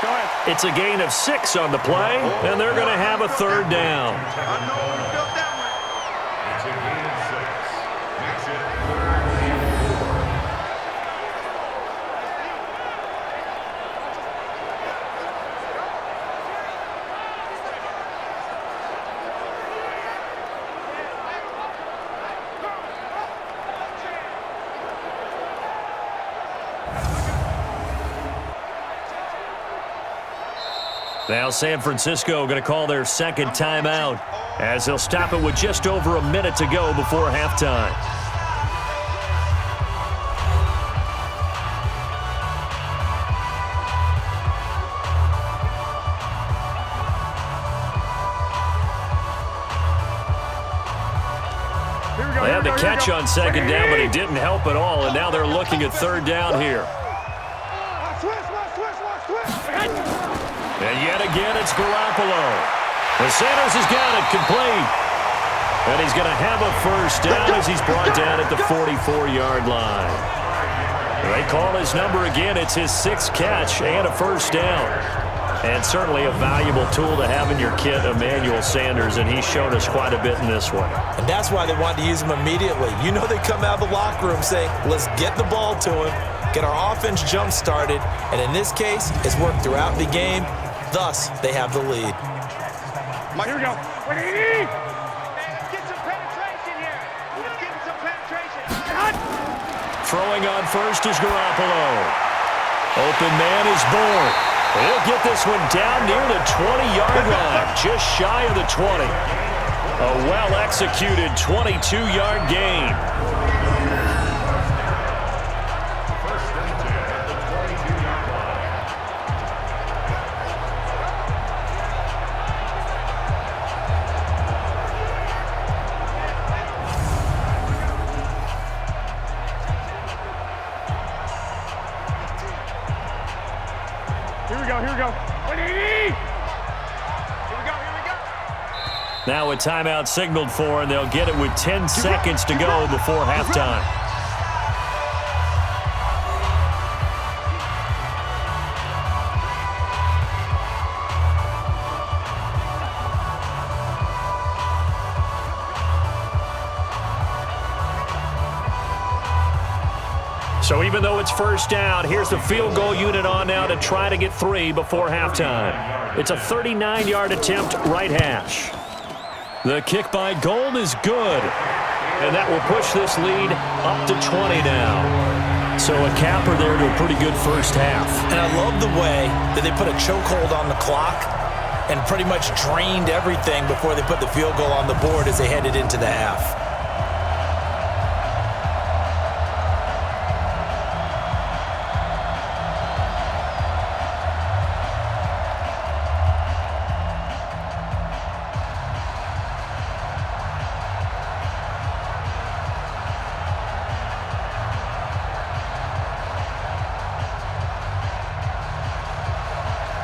D: Go ahead.
B: It's a gain of 6 on the play, and they're going to have a 3rd down.
D: I know we built that one.
E: It's a gain of 6. Makes it 3rd and 4.
B: Now San Francisco going to call their 2nd timeout as they'll stop it with just over a minute to go before halftime. They had the catch on 2nd down, but it didn't help at all, and now they're looking at 3rd down here. And yet again, it's Garoppolo. The Sanders has got it complete. And he's going to have a 1st down as he's brought down at the 44-yard line. They call his number again. It's his 6th catch and a 1st down. And certainly a valuable tool to have in your kit, Emmanuel Sanders, and he's shown us quite a bit in this one.
C: And that's why they wanted to use him immediately. You know they come out of the locker room saying, let's get the ball to him, get our offense jump-started, and in this case, it's worked throughout the game. Thus, they have the lead.
D: Mike, here we go. What do you need? Get some penetration here. Let's get some penetration.
B: Throwing on 1st is Garoppolo. Open man is Bull. He'll get this one down near the 20-yard line, just shy of the 20. A well-executed 22-yard gain.
D: Here we go. What do you need? Here we go.
B: Now a timeout signaled for, and they'll get it with 10 seconds to go before halftime. So even though it's first down, here's the field goal unit on now to try to get 3 before halftime. It's a 39-yard attempt, right hash. The kick by Gold is good, and that will push this lead up to 20 now. So a capper there to a pretty good first half.
C: And I love the way that they put a chokehold on the clock and pretty much drained everything before they put the field goal on the board as they headed into the half.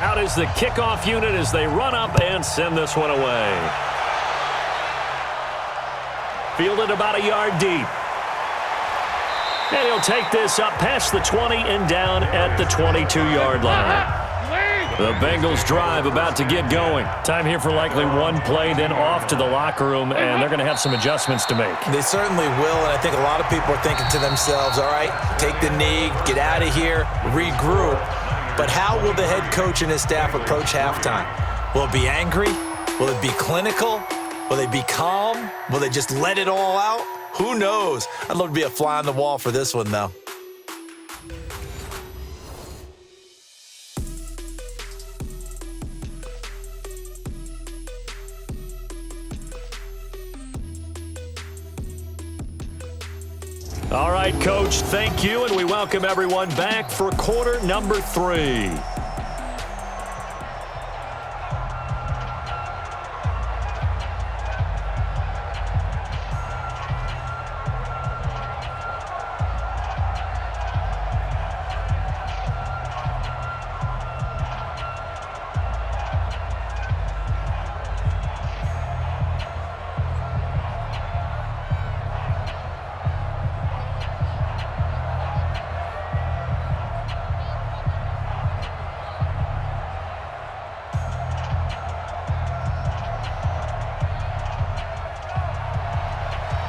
B: Out is the kickoff unit as they run up and send this one away. Fielded about a yard deep. And he'll take this up past the 20 and down at the 22-yard line. The Bengals drive about to get going. Time here for likely one play, then off to the locker room, and they're going to have some adjustments to make.
C: They certainly will, and I think a lot of people are thinking to themselves, all right, take the knee, get out of here, regroup. But how will the head coach and his staff approach halftime? Will it be angry? Will it be clinical? Will they be calm? Will they just let it all out? Who knows? I'd love to be a fly on the wall for this one, though.
B: All right, Coach, thank you, and we welcome everyone back for quarter number 3.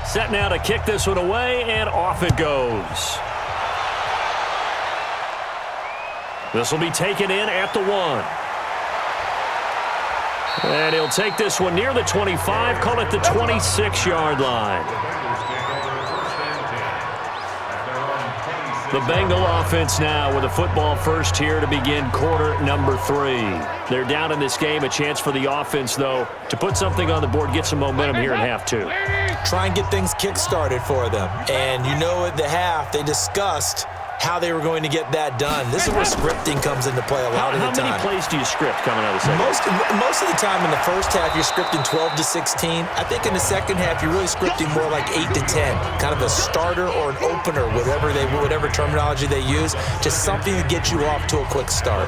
B: Set now to kick this one away, and off it goes. This will be taken in at the 1. And he'll take this one near the 25, call it the 26-yard line. The Bengal offense now with a football first here to begin quarter number 3. They're down in this game. A chance for the offense, though, to put something on the board, get some momentum here in half 2.
C: Try and get things kick-started for them. And you know at the half, they discussed how they were going to get that done. This is where scripting comes into play a lot of the time.
B: How many plays do you script coming out of the second?
C: Most of the time in the first half, you're scripting 12 to 16. I think in the second half, you're really scripting more like 8 to 10. Kind of a starter or an opener, whatever terminology they use. Just something to get you off to a quick start.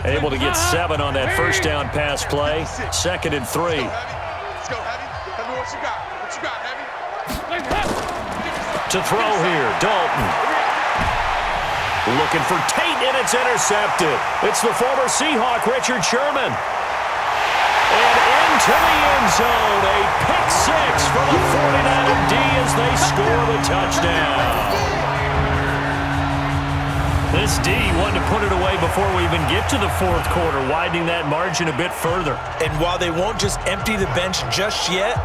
B: Able to get 7 on that first down pass play. 2nd and 3.
D: Let's go, Heavy. Heavy, what you got? What you got, Heavy?
B: To throw here, Dalton. Looking for Tate, and it's intercepted. It's the former Seahawk, Richard Sherman. And into the end zone, a pick 6 for the 49er D as they score the touchdown. This D wanted to put it away before we even get to the fourth quarter, widening that margin a bit further.
C: And while they won't just empty the bench just yet,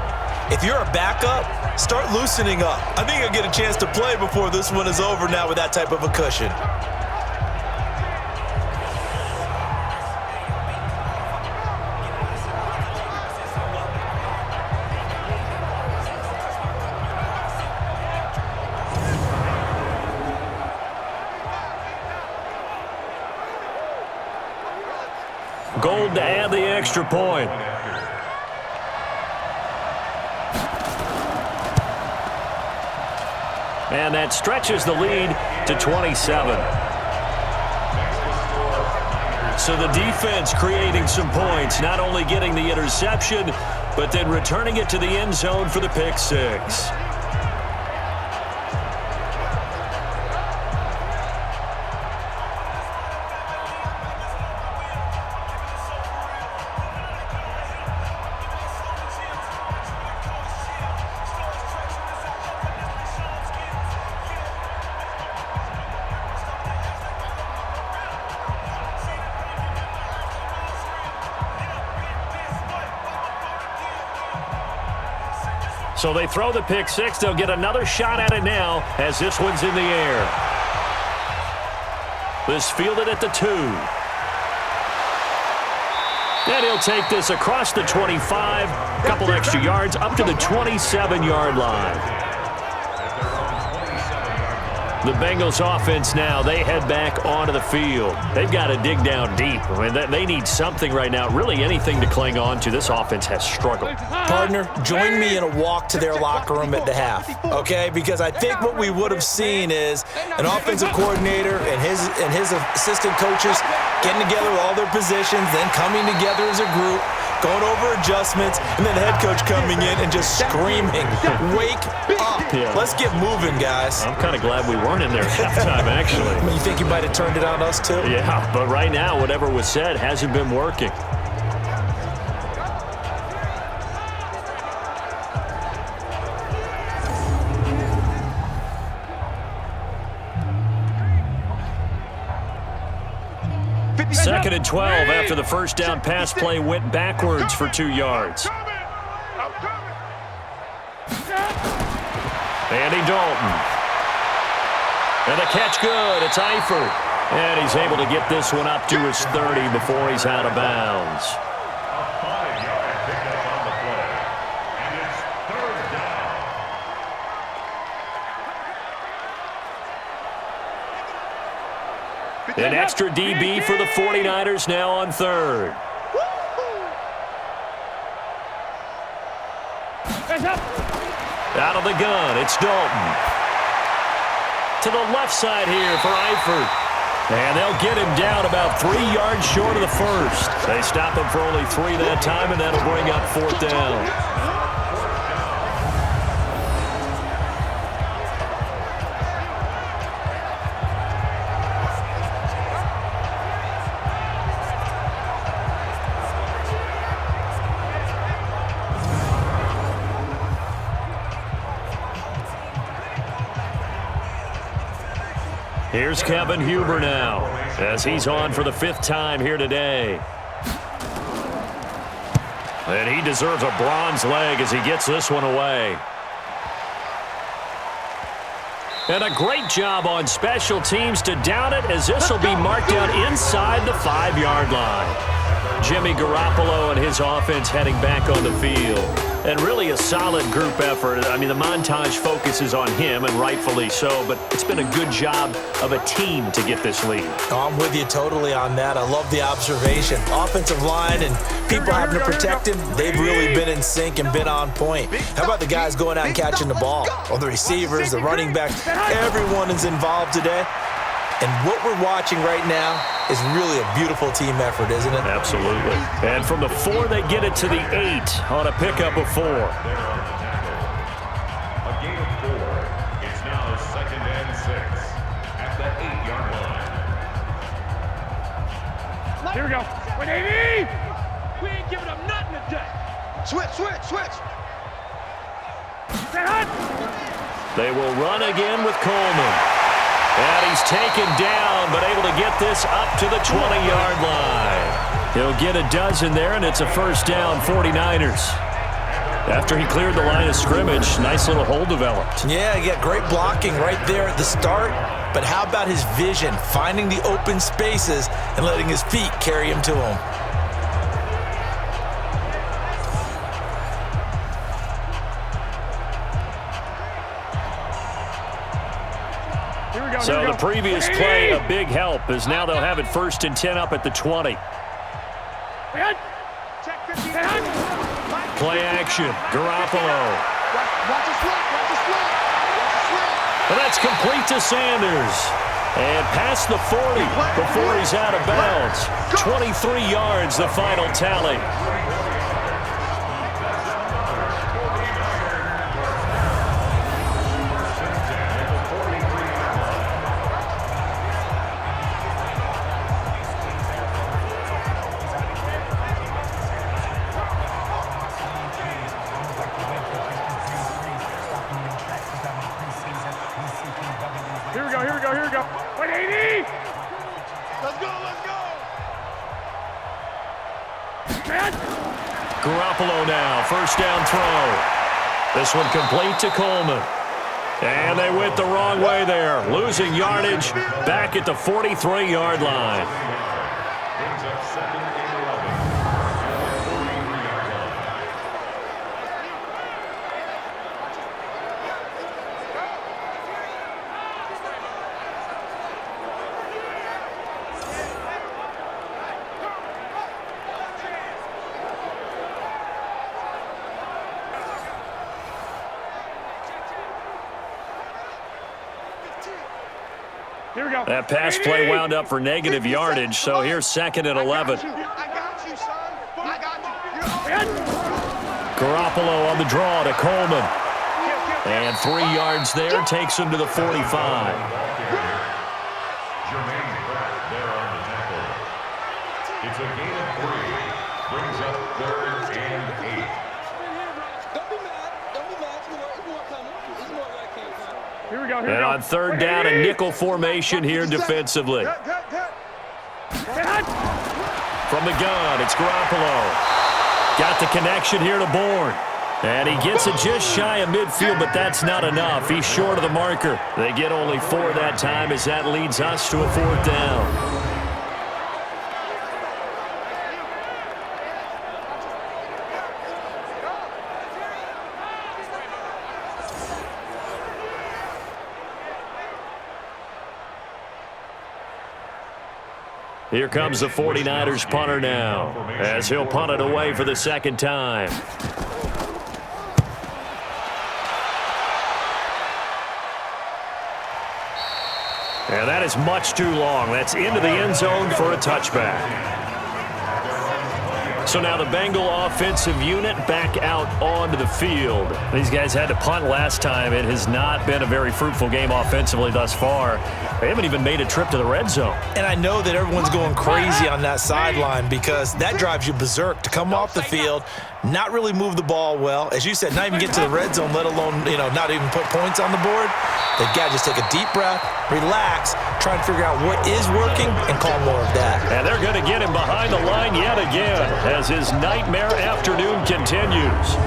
C: if you're a backup, start loosening up. I think you'll get a chance to play before this one is over now with that type of a cushion.
B: Gold to add the extra point. And that stretches the lead to 27. So the defense creating some points, not only getting the interception, but then returning it to the end zone for the pick 6. So they throw the pick six. They'll get another shot at it now as this one's in the air. This fielded at the 2. And he'll take this across the 25, a couple extra yards, up to the 27-yard line. The Bengals offense now, they head back onto the field. They've got to dig down deep. I mean, they need something right now, really anything to cling on to. This offense has struggled.
C: Partner, join me in a walk to their locker room at the half, okay? Because I think what we would have seen is an offensive coordinator and his assistant coaches getting together with all their positions, then coming together as a group, going over adjustments, and then the head coach coming in and just screaming, wake up.
B: Yeah.
C: Let's get moving, guys.
B: I'm kind of glad we weren't in there at halftime, actually.
C: I mean, you think you might have turned it on us, too?
B: Yeah, but right now, whatever was said hasn't been working. Second and 12 after the first down pass play went backwards for 2 yards. Andy Dalton. And the catch good. It's Eifert. And he's able to get this one up to his 30 before he's out of bounds.
E: A 5-yard pickup on the play. And it's third down.
B: An extra DB for the 49ers now on third. Out of the gun, it's Dalton. To the left side here for Eifert. And they'll get him down about 3 yards short of the first. They stop him for only 3 that time, and that'll bring up fourth down. Here's Kevin Huber now, as he's on for the 5th time here today. And he deserves a bronze leg as he gets this one away. And a great job on special teams to down it, as this will be marked out inside the 5-yard line. Jimmy Garoppolo and his offense heading back on the field. And really a solid group effort. I mean, the montage focuses on him, and rightfully so, but it's been a good job of a team to get this lead.
C: Oh, I'm with you totally on that. I love the observation. Offensive line and people having to protect him, they've really been in sync and been on point. How about the guys going out and catching the ball? Or the receivers, the running backs, everyone is involved today. And what we're watching right now is really a beautiful team effort, isn't it?
B: Absolutely. And from the 4, they get it to the 8 on a pickup of 4.
E: A gain of 4. It's now 2nd and 6 at the 8-yard line.
D: Here we go. 180! We ain't giving up nothing today. Switch.
B: They will run again with Coleman. And he's taken down, but able to get this up to the 20-yard line. He'll get a dozen there, and it's a first down, 49ers. After he cleared the line of scrimmage, nice little hole developed.
C: Yeah, he got great blocking right there at the start. But how about his vision, finding the open spaces and letting his feet carry him to him?
B: So the previous play, a big help, as now they'll have it 1st and 10 up at the 20. Play action, Garoppolo. And that's complete to Sanders. And past the 40 before he's out of bounds. 23 yards, the final tally.
D: Here we go. 180! Let's go!
B: Garoppolo now, first down throw. This one complete to Coleman. And they went the wrong way there. Losing yardage back at the 43-yard line.
E: Brings up 2nd and 11. 43-yard line.
D: Here we go.
B: That pass play wound up for negative yardage, so here's 2nd and 11.
D: I got you, son. I got you.
B: Garoppolo on the draw to Coleman. And 3 yards there takes him to the 45.
E: Jermaine Pratt there on the tackle. It's a gain of 3. Brings up 3rd and 8.
F: Don't be mad. Don't be mad. It's more coming. It's more where I came from.
D: Here we go. Here
B: And
D: we go.
B: on 3rd down, a nickel formation here defensively. From the gun, it's Garoppolo. Got the connection here to Bourne. And he gets it just shy of midfield, but that's not enough. He's short of the marker. They get only 4 that time as that leads us to a 4th down. Here comes the 49ers punter now, as he'll punt it away for the 2nd time. And that is much too long. That's into the end zone for a touchback. So now the Bengal offensive unit back out onto the field. These guys had to punt last time. It has not been a very fruitful game offensively thus far. They haven't even made a trip to the red zone.
C: And I know that everyone's going crazy on that sideline because that drives you berserk to come off the field, not really move the ball well. As you said, not even get to the red zone, let alone, not even put points on the board. They've got to just take a deep breath, relax, try and figure out what is working and call more of that.
B: And they're going to get him behind the line yet again as his nightmare afternoon continues.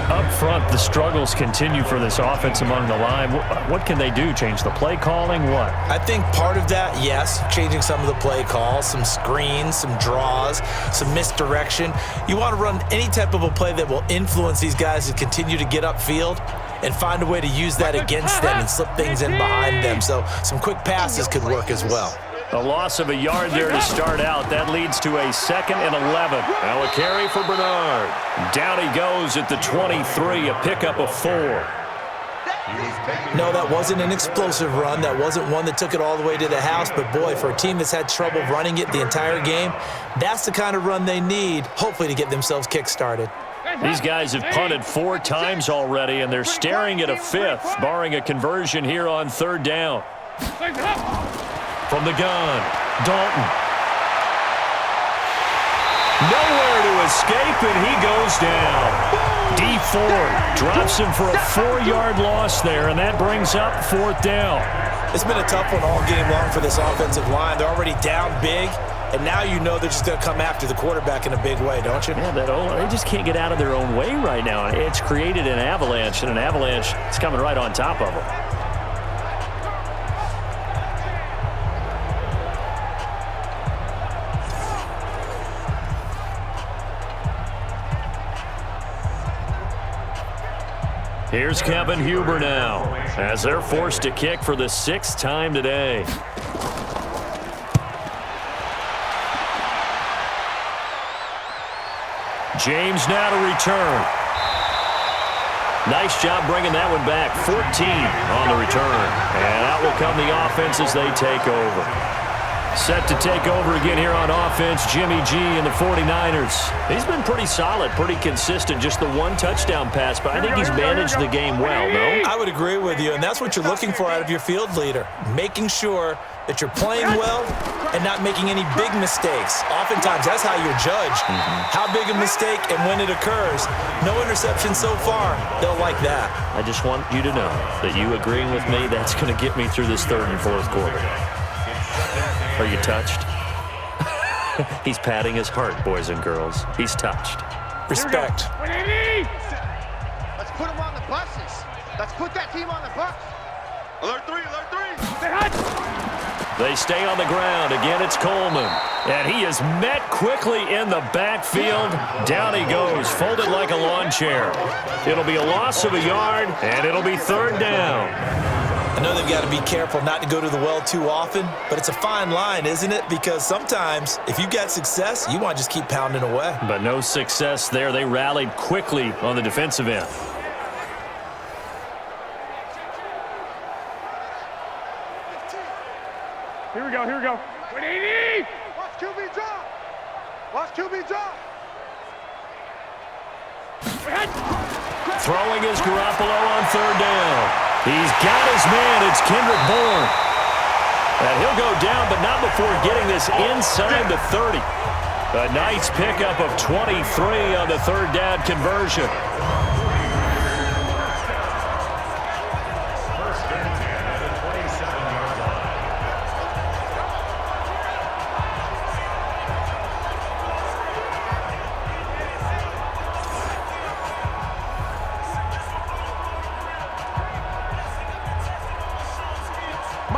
B: Up front, the struggles continue for this offense among the line. What can they do? Change the play calling? What?
C: I think part of that, yes, changing some of the play calls, some screens, some draws, some misdirection. You want to run any type of a play that will influence these guys to continue to get upfield and find a way to use that against them and slip things in behind them. So some quick passes could work as well.
B: A loss of a yard there to start out. That leads to a 2nd and 11. Now a carry for Bernard. Down he goes at the 23, a pickup of 4.
C: No, that wasn't an explosive run. That wasn't one that took it all the way to the house. But, boy, for a team that's had trouble running it the entire game, that's the kind of run they need, hopefully, to get themselves kick-started.
B: These guys have punted 4 times already, and they're staring at a 5th, barring a conversion here on 3rd down. From the gun, Dalton. Nowhere to escape, and he goes down. D Ford drops him for a 4-yard loss there, and that brings up 4th down.
C: It's been a tough one all game long for this offensive line. They're already down big, and now you know they're just going to come after the quarterback in a big way, don't you?
B: Yeah, they just can't get out of their own way right now. It's created an avalanche, and an avalanche is coming right on top of them. Here's Kevin Huber now, as they're forced to kick for the 6th time today. James now to return. Nice job bringing that one back. 14 on the return. And out will come the offense as they take over. Set to take over again here on offense, Jimmy G and the 49ers. He's been pretty solid, pretty consistent, just the 1 touchdown pass, but I think he's managed the game well, no?
C: I would agree with you, and that's what you're looking for out of your field leader, making sure that you're playing well and not making any big mistakes. Oftentimes, that's how you're judged. How big a mistake and when it occurs. No interception so far. They'll like that.
B: I just want you to know that you agreeing with me, that's going to get me through this 3rd and 4th quarter. Are you touched? He's patting his heart, boys and girls. He's touched.
C: Respect.
D: Let's put him on the Put that team on the Bucks. Alert 3, alert 3.
B: They stay on the ground. Again, it's Coleman. And he is met quickly in the backfield. Down he goes, folded like a lawn chair. It'll be a loss of a yard, and it'll be third down.
C: I know they've got to be careful not to go to the well too often, but it's a fine line, isn't it? Because sometimes, if you get success, you want to just keep pounding away.
B: But no success there. They rallied quickly on the defensive end.
D: Here we go, here we go. 180! Watch QB drop! Watch QB drop!
B: Throwing is Garoppolo on third down. He's got his man. It's Kendrick Bourne. And he'll go down, but not before getting this inside the 30. A nice pickup of 23 on the third down conversion.
E: First and 10 at the 27-yard line.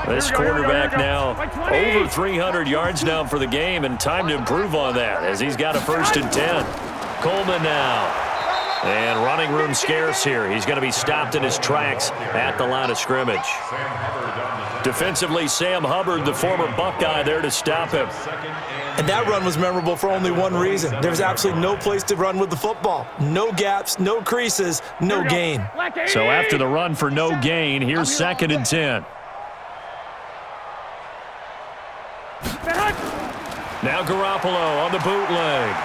B: This quarterback now over 300 yards now for the game, and time to improve on that as he's got a first and 10. Coleman now. And running room scarce here. He's going to be stopped in his tracks at the line of scrimmage. Defensively, Sam Hubbard, the former Buckeye, there to stop him.
C: And that run was memorable for only one reason. There was absolutely no place to run with the football. No gaps, no creases, no gain.
B: So after the run for no gain, here's second and 10. Now Garoppolo on the bootleg.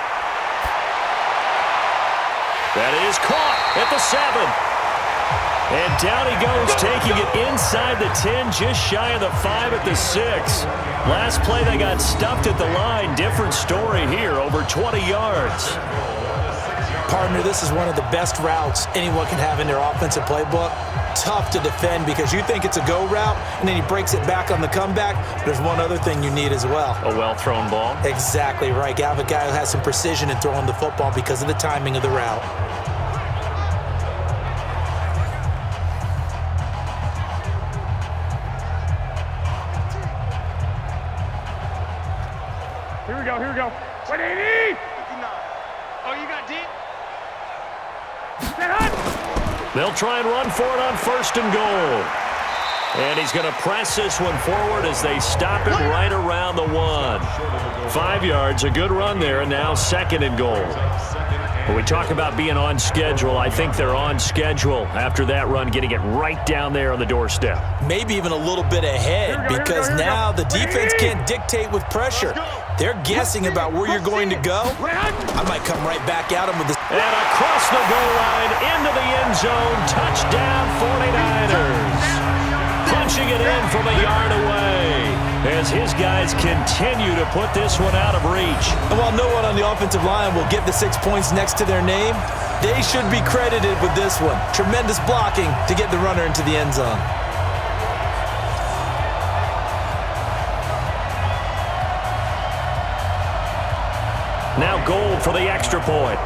B: That is caught at the 7. And down he goes, taking it inside the 10, just shy of the 5 at the 6. Last play, they got stuffed at the line. Different story here, over 20 yards.
C: Partner, this is one of the best routes anyone can have in their offensive playbook. Tough to defend because you think it's a go route, and then he breaks it back on the comeback. There's one other thing you need as well.
B: A well-thrown ball.
C: Exactly right. You have a guy who has some precision in throwing the football because of the timing of the route.
D: Here we go, here we go. 180! Oh, you got deep?
B: They'll try and run for it on first and goal. And he's going to press this one forward as they stop it right around the 1. 5 yards, a good run there, and now second and goal. When we talk about being on schedule, I think they're on schedule after that run, getting it right down there on the doorstep.
C: Maybe even a little bit ahead because now the defense can't dictate with pressure. They're guessing about where you're going to go. I might come right back at them with this.
B: And across the goal line, into the end zone, touchdown 49ers. Punching it in from a yard away as his guys continue to put this one out of reach.
C: And while no one on the offensive line will get the 6 points next to their name, they should be credited with this one. Tremendous blocking to get the runner into the end zone.
B: Now Gold for the extra point.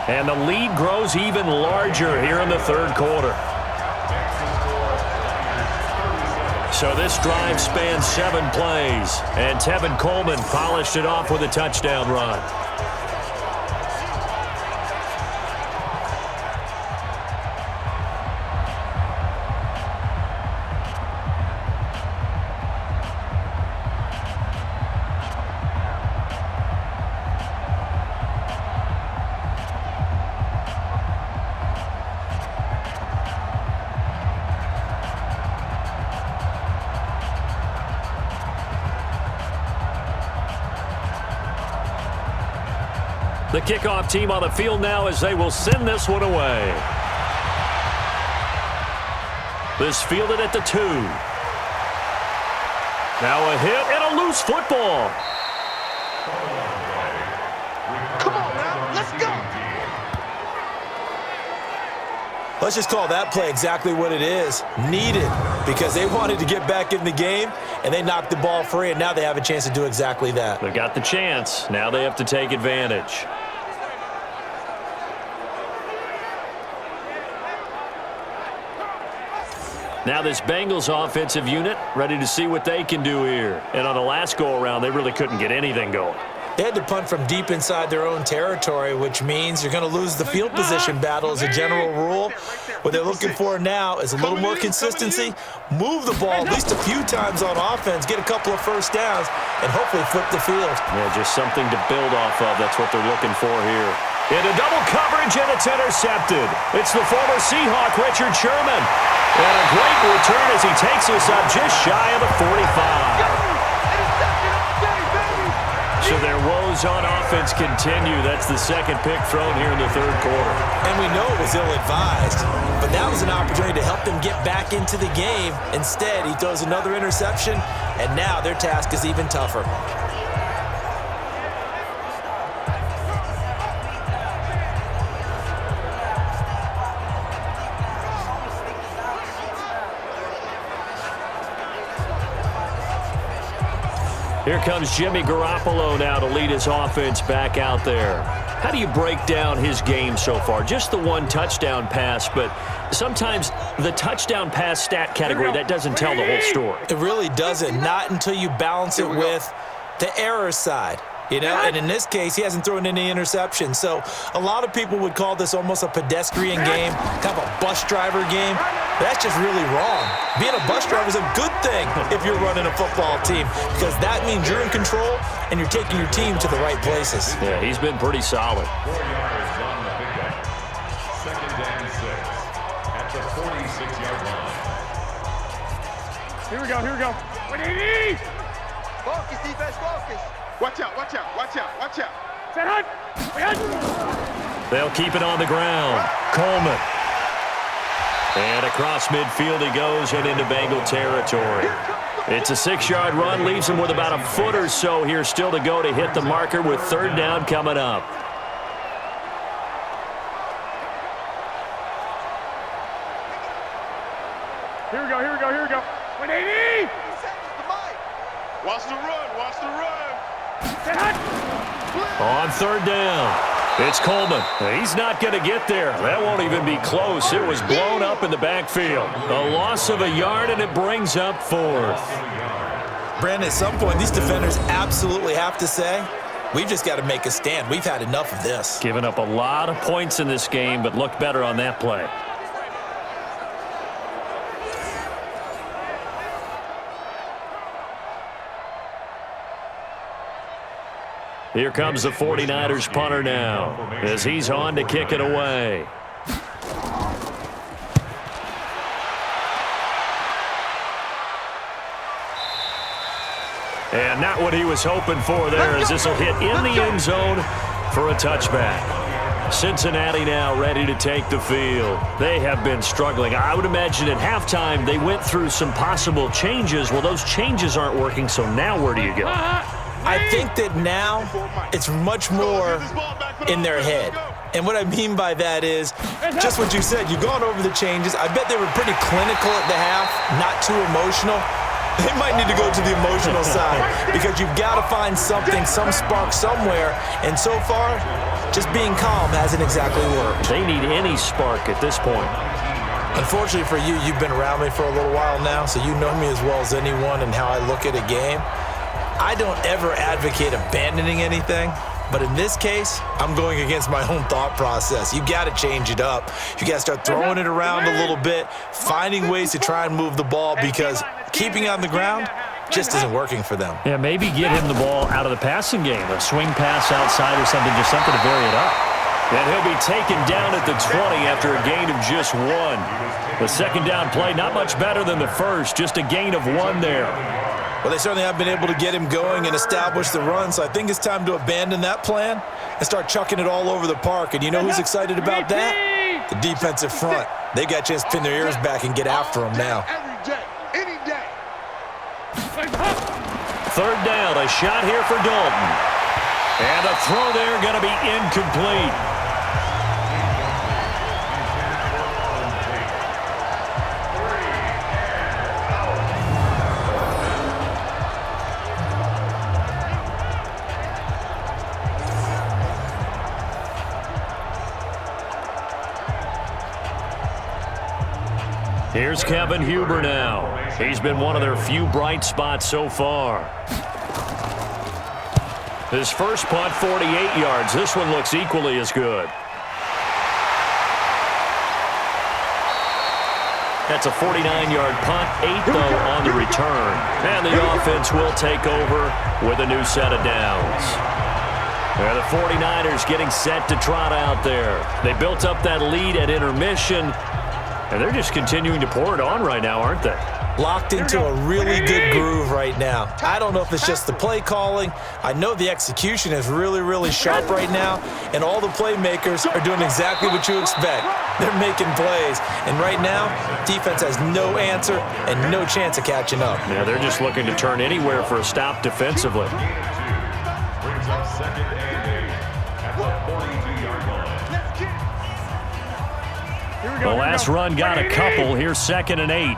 B: And the lead grows even larger here in the third quarter. So this drive spans 7 plays, and Tevin Coleman polished it off with a touchdown run. The kickoff team on the field now as they will send this one away. This fielded at the 2. Now a hit and a loose football.
D: Come on now, let's go!
C: Let's just call that play exactly what it is. Needed, because they wanted to get back in the game, and they knocked the ball free, and now they have a chance to do exactly that.
B: They've got the chance. Now they have to take advantage. Now this Bengals offensive unit ready to see what they can do here. And on the last go-around, they really couldn't get anything going.
C: They had to punt from deep inside their own territory, which means you're going to lose the field position battle as a general rule. What they're looking for now is a little more consistency, move the ball at least a few times on offense, get a couple of first downs, and hopefully flip the field.
B: Yeah, just something to build off of. That's what they're looking for here. Into double coverage, and it's intercepted. It's the former Seahawk, Richard Sherman. And a great return as he takes us up just shy of the 45. So their woes on offense continue. That's the second pick thrown here in the third quarter.
C: And we know it was ill-advised, but that was an opportunity to help them get back into the game. Instead, he throws another interception, and now their task is even tougher.
B: Here comes Jimmy Garoppolo now to lead his offense back out there. How do you break down his game so far? Just the one touchdown pass, but sometimes the touchdown pass stat category, that doesn't tell the whole story.
C: It really doesn't, not until you balance it with the error side. You know, and in this case, he hasn't thrown any interceptions. So a lot of people would call this almost a pedestrian game, kind of a bus driver game. That's just really wrong. Being a bus driver is a good thing if you're running a football team, because that means you're in control and you're taking your team to the right places.
B: Yeah, he's been pretty solid.
E: 4 yards on the pickup. Second and 6 at the 46-yard line.
D: Here we go, here we go. 180! Focus, defense, focus. Watch out, watch out, watch out, watch out. Set hunt.
B: They'll keep it on the ground. Coleman. And across midfield he goes and into Bengal territory. It's a 6-yard run, leaves him with about a foot or so here still to go to hit the marker with third down coming up.
D: Here we go, here we go, here we go. 180! Watch the run, watch the run.
B: On third down, it's Coleman. He's not going to get there. That won't even be close. It was blown up in the backfield. A loss of a yard, and it brings up fourth.
C: Brandon, at some point, these defenders absolutely have to say, we've just got to make a stand. We've had enough of this.
B: Giving up a lot of points in this game, but looked better on that play. Here comes the 49ers punter now as he's on to kick it away. And not what he was hoping for there, as this will hit in the end zone for a touchback. Cincinnati now ready to take the field. They have been struggling. I would imagine at halftime they went through some possible changes. Well, those changes aren't working, so now where do you go?
C: I think that now it's much more in their head. And what I mean by that is just what you said. You've gone over the changes. I bet they were pretty clinical at the half, not too emotional. They might need to go to the emotional side because you've got to find something, some spark somewhere. And so far, just being calm hasn't exactly worked.
B: They need any spark at this point.
C: Unfortunately for you, you've been around me for a little while now, so you know me as well as anyone and how I look at a game. I don't ever advocate abandoning anything, but in this case, I'm going against my own thought process. You got to change it up. You got to start throwing it around a little bit, finding ways to try and move the ball, because keeping it on the ground just isn't working for them.
B: Yeah, maybe get him the ball out of the passing game, a swing pass outside or something, just something to vary it up. And he'll be taken down at the 20 after a gain of just 1. The second down play, not much better than the first, just a gain of 1 there.
C: Well, they certainly have been able to get him going and establish the run, so I think it's time to abandon that plan and start chucking it all over the park. And you know who's excited about that? The defensive front. They got a chance to pin their ears back and get after him now.
D: Every day, any day.
B: Third down, a shot here for Dalton. And a throw there going to be incomplete. Here's Kevin Huber now. He's been one of their few bright spots so far. His first punt, 48 yards. This one looks equally as good. That's a 49-yard punt, 8 though on the return. And the offense will take over with a new set of downs. There, the 49ers getting set to trot out there. They built up that lead at intermission, and they're just continuing to pour it on right now, aren't they?
C: Locked into a really good groove right now. I don't know if it's just the play calling. I know the execution is really, really sharp right now, and all the playmakers are doing exactly what you expect. They're making plays, and right now, defense has no answer and no chance of catching up.
B: Yeah, they're just looking to turn anywhere for a stop defensively.
E: Brings up 2nd and 8 at the 42-yard line.
B: The last run got a couple. Here's 2nd and 8.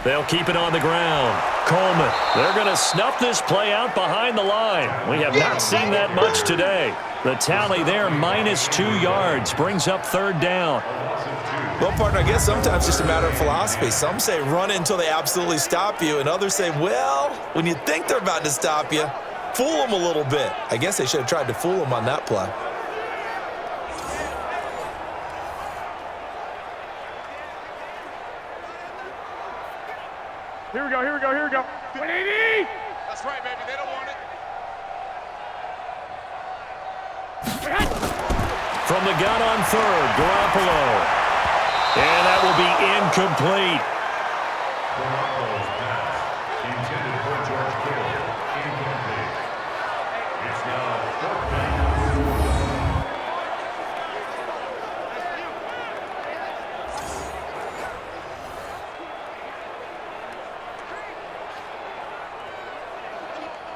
B: They'll keep it on the ground. Coleman, they're going to snuff this play out behind the line. We have not seen that much today. The tally there, -2 yards, brings up 3rd down.
C: Well, partner, I guess sometimes it's just a matter of philosophy. Some say run it until they absolutely stop you, and others say, well, when you think they're about to stop you, fool them a little bit. I guess they should have tried to fool them on that play.
D: Here we go, here we go, here we go. 180! That's right, baby. They don't want it.
B: From the gun on 3rd, Garoppolo. And that will be incomplete.
E: Garoppolo's pass, intended for George Kittle, incomplete. It's now 4th down.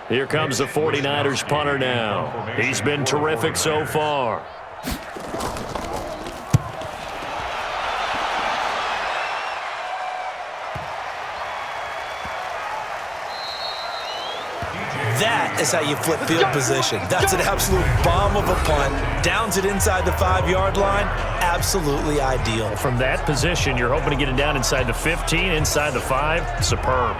B: Here comes the 49ers punter now. He's been terrific so far.
C: That is how you flip field position. That's an absolute bomb of a punt. Downs it inside the 5-yard line. Absolutely ideal.
B: From that position, you're hoping to get it down inside the 15, inside the 5. Superb.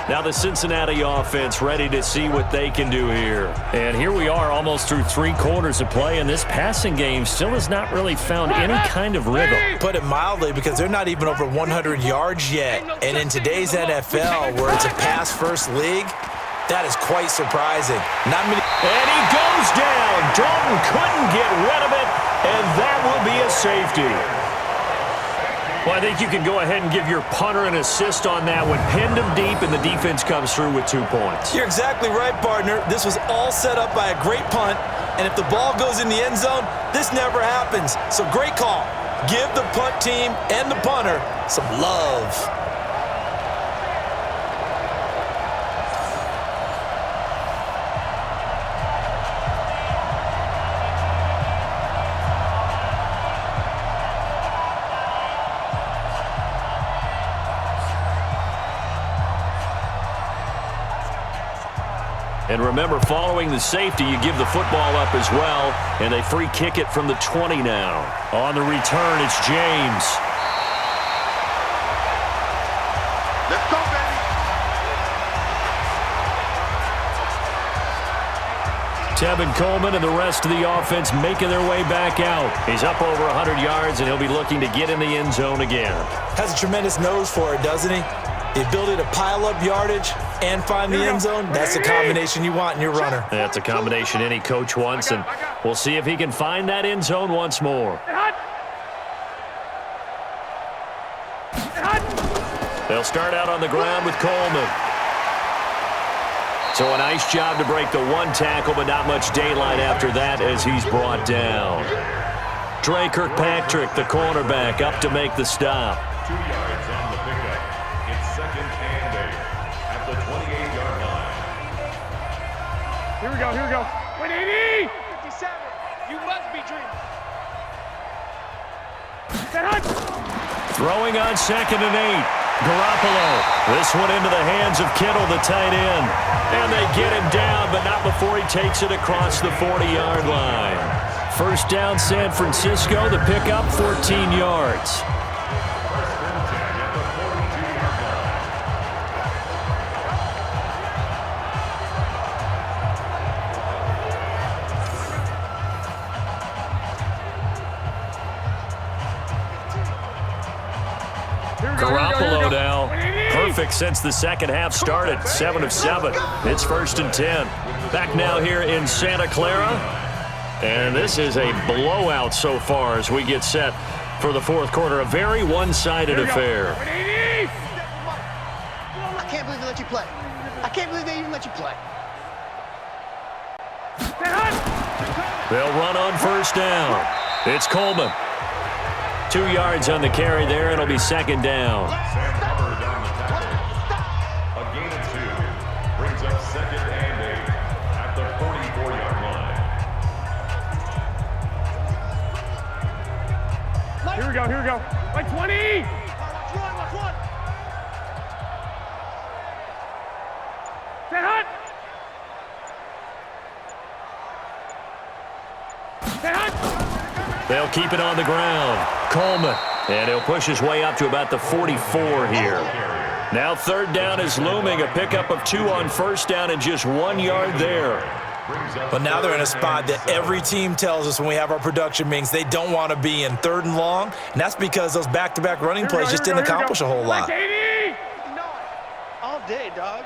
B: Now the Cincinnati offense ready to see what they can do here. And here we are almost through 3 quarters of play, and this passing game still has not really found any kind of rhythm.
C: Put it mildly, because they're not even over 100 yards yet. And in today's NFL, where it's a pass-first league, that is quite surprising. Not many.
B: And he goes down. Dalton couldn't get rid of it, and that will be a safety. Well, I think you can go ahead and give your punter an assist on that one. Pinned him deep, and the defense comes through with 2 points.
C: You're exactly right, partner. This was all set up by a great punt, and if the ball goes in the end zone, this never happens. So great call. Give the punt team and the punter some love.
B: And remember, following the safety, you give the football up as well, and they free kick it from the 20 now. On the return, it's James.
D: Let's go, baby.
B: Tevin Coleman and the rest of the offense making their way back out. He's up over 100 yards, and he'll be looking to get in the end zone again.
C: Has a tremendous nose for it, doesn't he? The ability to pile up yardage and find the end zone, that's the combination you want in your runner.
B: That's a combination any coach wants, and we'll see if he can find that end zone once more. They'll start out on the ground with Coleman. So a nice job to break the 1 tackle, but not much daylight after that as he's brought down. Trey Kirkpatrick, the cornerback, up to make the stop.
E: 2 yards on the pickup. It's 2nd and 8 at the 28-yard line.
D: Here we go, here we go. 180! 57. You must be dreaming.
B: Throwing on 2nd and 8. Garoppolo. This one into the hands of Kittle, the tight end. And they get him down, but not before he takes it across the 40-yard line. First down, San Francisco. The pickup, 14 yards. Garoppolo now. Perfect since the second half started. 7 of 7. It's 1st and 10. Back now here in Santa Clara. And this is a blowout so far as we get set for the fourth quarter. A very one-sided affair.
F: I can't believe they let you play. I can't believe they even let you play.
B: They'll run on first down. It's Coleman. 2 yards on the carry there. It'll be 2nd down.
E: Sam Hubbard on the tackle. A gain of 2 brings up 2nd and 8 at the 44-yard line.
D: Here we go. Like 20! Watch one. Stay hot!
B: They'll keep it on the ground. Coleman. And he'll push his way up to about the 44 here. Now 3rd down is looming. A pickup of 2 on first down and just 1 yard there.
C: But now they're in a spot that every team tells us when we have our production meetings they don't want to be in, 3rd and long. And that's because those back-to-back running plays just didn't accomplish a whole lot.
F: All day, dog.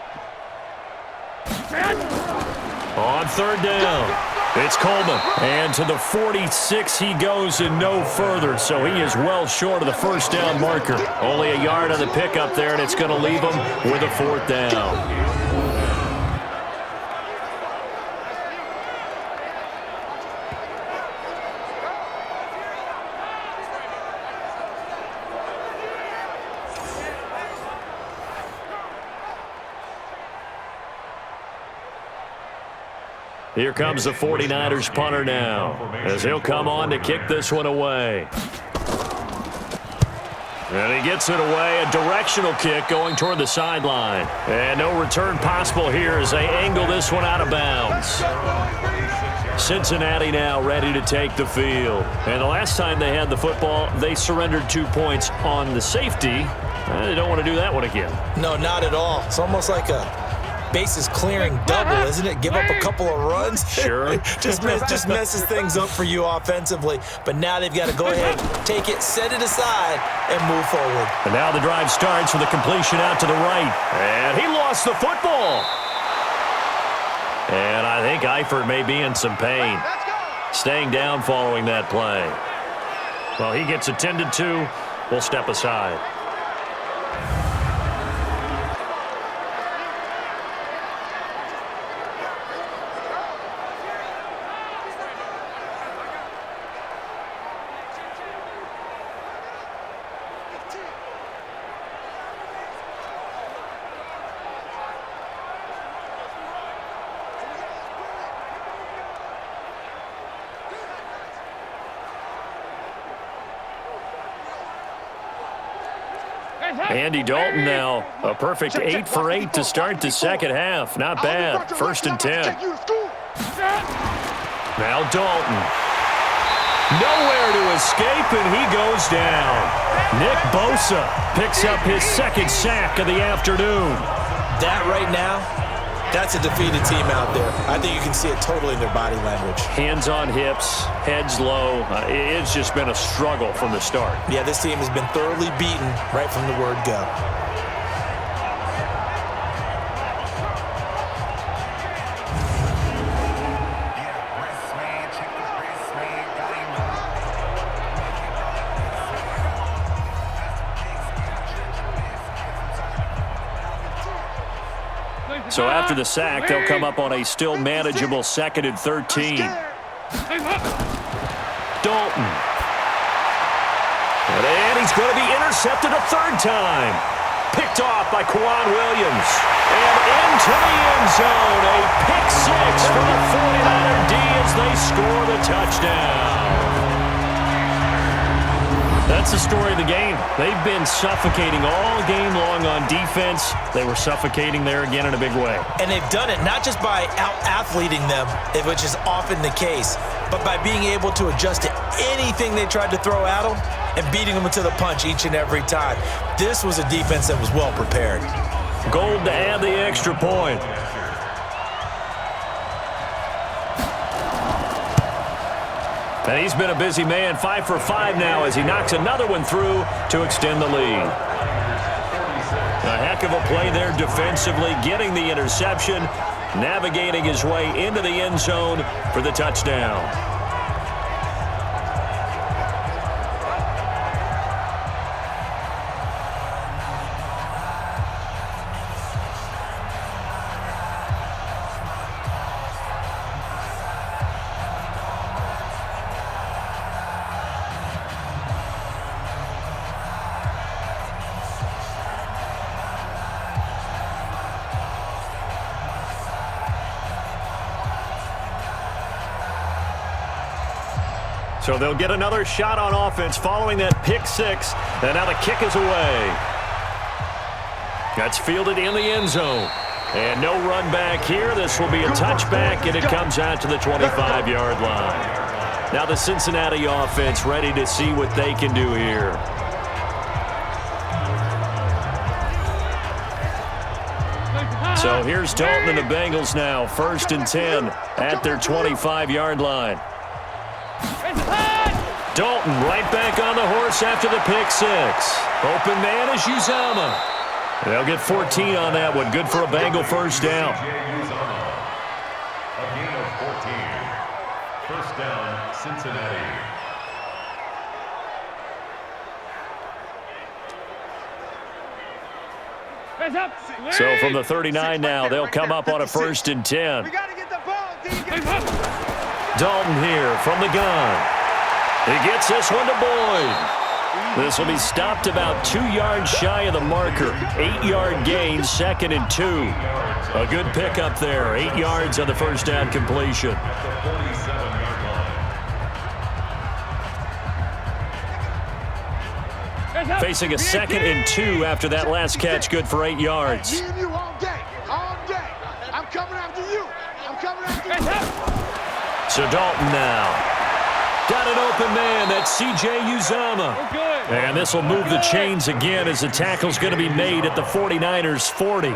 B: On 3rd down, it's Coleman. And to the 46 he goes and no further. So he is well short of the first down marker. Only a yard on the pickup there, and it's going to leave him with a 4th down. Here comes the 49ers punter now, as he'll come on to kick this one away. And he gets it away, a directional kick going toward the sideline. And no return possible here as they angle this one out of bounds. Cincinnati now ready to take the field. And the last time they had the football, they surrendered 2 points on the safety. They don't want to do that one again.
C: No, not at all. It's almost like a bases clearing double, isn't it? Give up a couple of runs.
B: Sure.
C: just messes things up for you offensively. But now they've got to go ahead, take it, set it aside, and move forward.
B: And now the drive starts with a completion out to the right. And he lost the football. And I think Eifert may be in some pain. Staying down following that play. Well, he gets attended to. We'll step aside. Andy Dalton now, a perfect 8 for 8 to start the second half. Not bad. 1st and 10. Now Dalton. Nowhere to escape, and he goes down. Nick Bosa picks up his 2nd sack of the afternoon.
C: That right now, that's a defeated team out there. I think you can see it totally in their body language.
B: Hands on hips, heads low. It's just been a struggle from the start.
C: Yeah, this team has been thoroughly beaten right from the word go.
B: So after the sack, they'll come up on a still manageable 2nd and 13. Dalton. And he's going to be intercepted a 3rd time. Picked off by Quan Williams. And into the end zone. A pick 6 for the 49er D as they score the touchdown. The That's the story of the game. They've been suffocating all game long on defense. They were suffocating there again in a big way.
C: And they've done it not just by out-athleting them, which is often the case, but by being able to adjust to anything they tried to throw at them and beating them to the punch each and every time. This was a defense that was well prepared.
B: Gold to add the extra point. And he's been a busy man, 5 for 5 now as he knocks another one through to extend the lead. A heck of a play there defensively, getting the interception, navigating his way into the end zone for the touchdown. So they'll get another shot on offense following that pick six. And now the kick is away. That's fielded in the end zone. And no run back here. This will be a touchback, and it comes out to the 25-yard line. Now the Cincinnati offense ready to see what they can do here. So here's Dalton and the Bengals now. 1st and 10 at their 25-yard line. Dalton right back on the horse after the pick six. Open man is Uzomah. They'll get 14 on that one. Good for a Bengal first down.
E: A gain of 14. First down, Cincinnati.
B: So from the 39 now, they'll come up on a 1st and 10. Dalton here from the gun. He gets this one to Boyd. This will be stopped about 2 yards shy of the marker. 8-yard gain, 2nd and 2. A good pickup there. 8 yards on the first down completion. Facing a 2nd and 2 after that last catch, good for 8 yards.
D: I'm coming after you. I'm coming after you.
B: So Dalton now. Got an open man. That's C.J. Uzomah. And this will move the chains again as the tackle's going to be made at the 49ers' 40.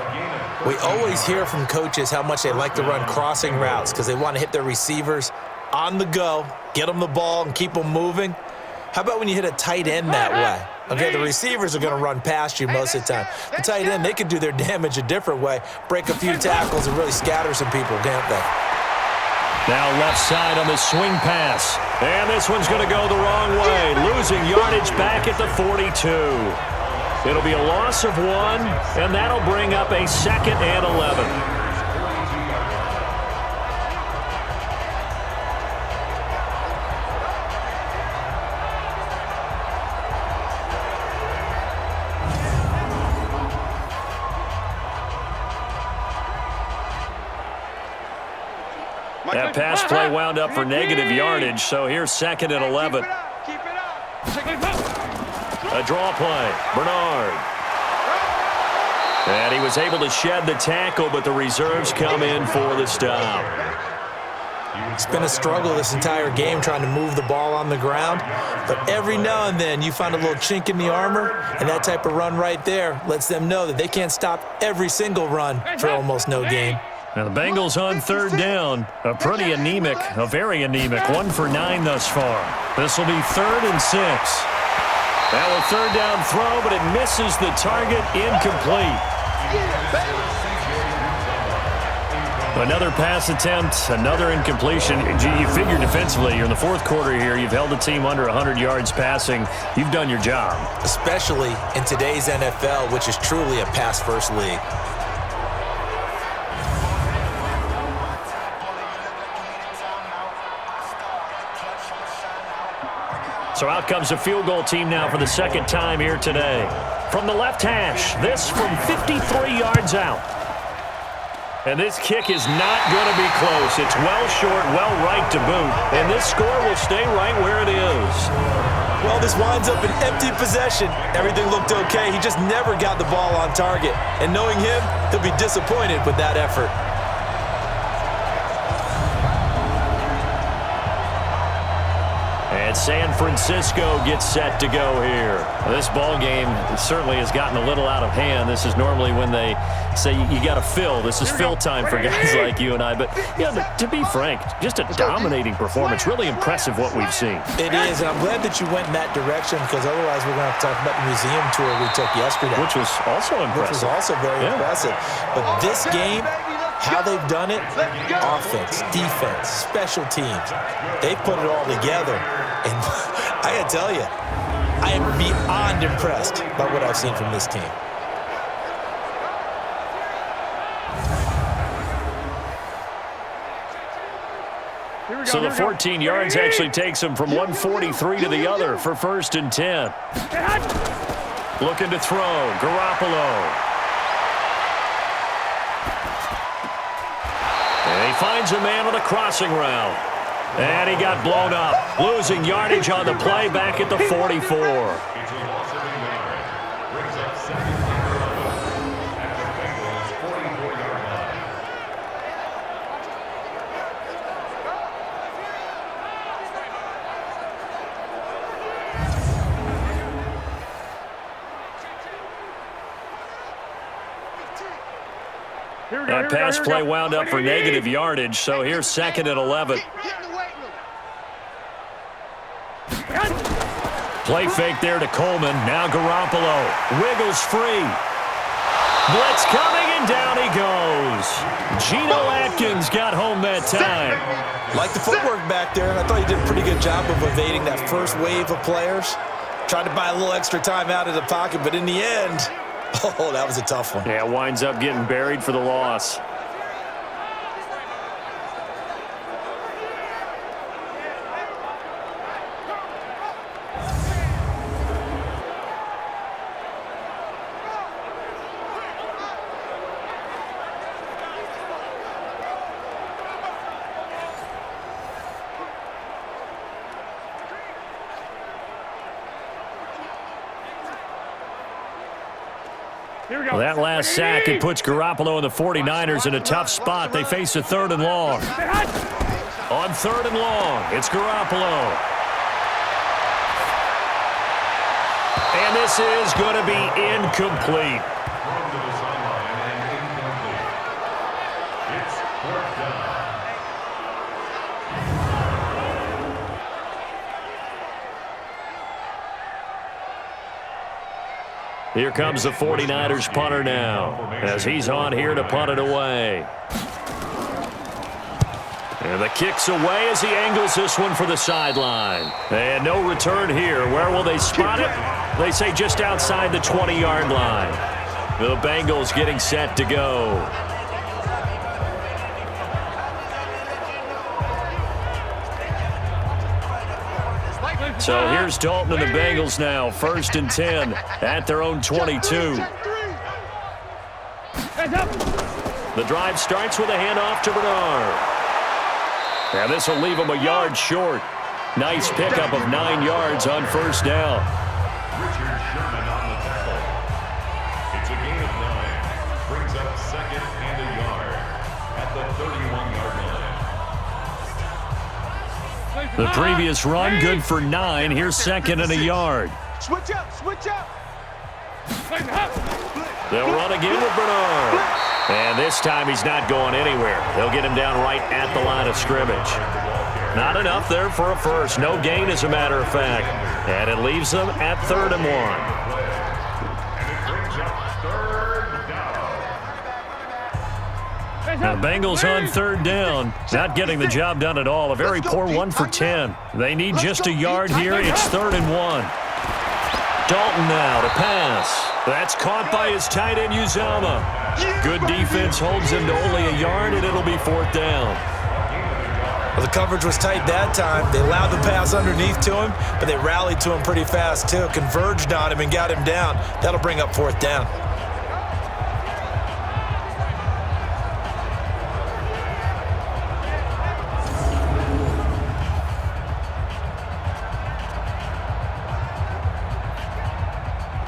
C: We always hear from coaches how much they like to run crossing routes because they want to hit their receivers on the go, get them the ball, and keep them moving. How about when you hit a tight end that way? Okay, the receivers are going to run past you most of the time. The tight end, they can do their damage a different way, break a few tackles, and really scatter some people, can't they?
B: Now left side on the swing pass. And this one's going to go the wrong way. Losing yardage back at the 42. It'll be a loss of 1, and that'll bring up a 2nd and 11. That pass play wound up for negative yardage, so here's 2nd and 11. A draw play, Bernard. And he was able to shed the tackle, but the reserves come in for the stop.
C: It's been a struggle this entire game trying to move the ball on the ground, but every now and then you find a little chink in the armor, and that type of run right there lets them know that they can't stop every single run for almost no gain.
B: Now the Bengals on 3rd down, a very anemic, 1 for 9 thus far. This will be 3rd and 6. Now a 3rd down throw, but it misses the target, incomplete. Another pass attempt, another incompletion. You figure defensively, you're in the 4th quarter here, you've held the team under 100 yards passing. You've done your job.
C: Especially in today's NFL, which is truly a pass-first league.
B: So out comes a field goal team now for the 2nd time here today. From the left hash, this from 53 yards out. And this kick is not going to be close. It's well short, well right to boot. And this score will stay right where it is.
C: Well, this winds up an empty possession. Everything looked okay. He just never got the ball on target. And knowing him, he'll be disappointed with that effort.
B: And San Francisco gets set to go here. This ball game certainly has gotten a little out of hand. This is normally when they say you got to fill. This is fill time for guys like you and I. But yeah, to be frank, just a dominating performance. Really impressive what we've seen.
C: It is, and I'm glad that you went in that direction because otherwise we're going to have to talk about the museum tour we took yesterday.
B: Which was also impressive.
C: Which was also very impressive. But this game, how they've done it, offense, defense, special teams, they've put it all together. And I got to tell you, I am beyond impressed by what I've seen from this team.
B: So the 14 yards actually takes him from 143 to the other for 1st and 10. Looking to throw, Garoppolo. And he finds a man on a crossing route. And he got blown up, losing yardage on the play back at the 44.
E: It's a loss of 8 yards. Brings up 2nd and 11 at the Bengals' 44-yard line.
B: That pass play wound up for negative yardage, so here's 2nd and 11. Play fake there to Coleman. Now Garoppolo wiggles free. Blitz coming, and down he goes. Geno Atkins got home that time.
C: Like the footwork back there, and I thought he did a pretty good job of evading that first wave of players. Tried to buy a little extra time out of the pocket, but in the end, oh, that was a tough one.
B: Yeah, winds up getting buried for the loss. Well, that last sack, it puts Garoppolo and the 49ers in a tough spot. They face a 3rd and long. On 3rd and long, it's Garoppolo. And this is going to be incomplete.
E: Thrown to the sideline and incomplete. It's 4th down.
B: Here comes the 49ers punter now, as he's on here to punt it away. And the kick's away as he angles this one for the sideline. And no return here. Where will they spot it? They say just outside the 20-yard line. The Bengals getting set to go. So here's Dalton and the Bengals now, 1st and 10 at their own 22. The drive starts with a handoff to Bernard. And this will leave him a yard short. Nice pickup of 9 yards on 1st down.
E: Richard Sherman on the tackle. It's a gain of 9. Brings up 2nd and a yard at the 31-yard line.
B: The previous run, good for 9. Here's 2nd and a yard.
D: Switch up, switch up.
B: They'll run again with Bernard. And this time he's not going anywhere. They'll get him down right at the line of scrimmage. Not enough there for a first. No gain, as a matter of fact. And it leaves them at 3rd and 1.
E: And it brings up 3rd down.
B: The Bengals on 3rd down. Not getting the job done at all. A very poor 1 for 10. They need just a yard here. It's 3rd and 1. Dalton now to pass. That's caught by his tight end, Uzama. Good defense holds him to only a yard, and it'll be 4th down.
C: Well, the coverage was tight that time. They allowed the pass underneath to him, but they rallied to him pretty fast, too. Converged on him and got him down. That'll bring up 4th down.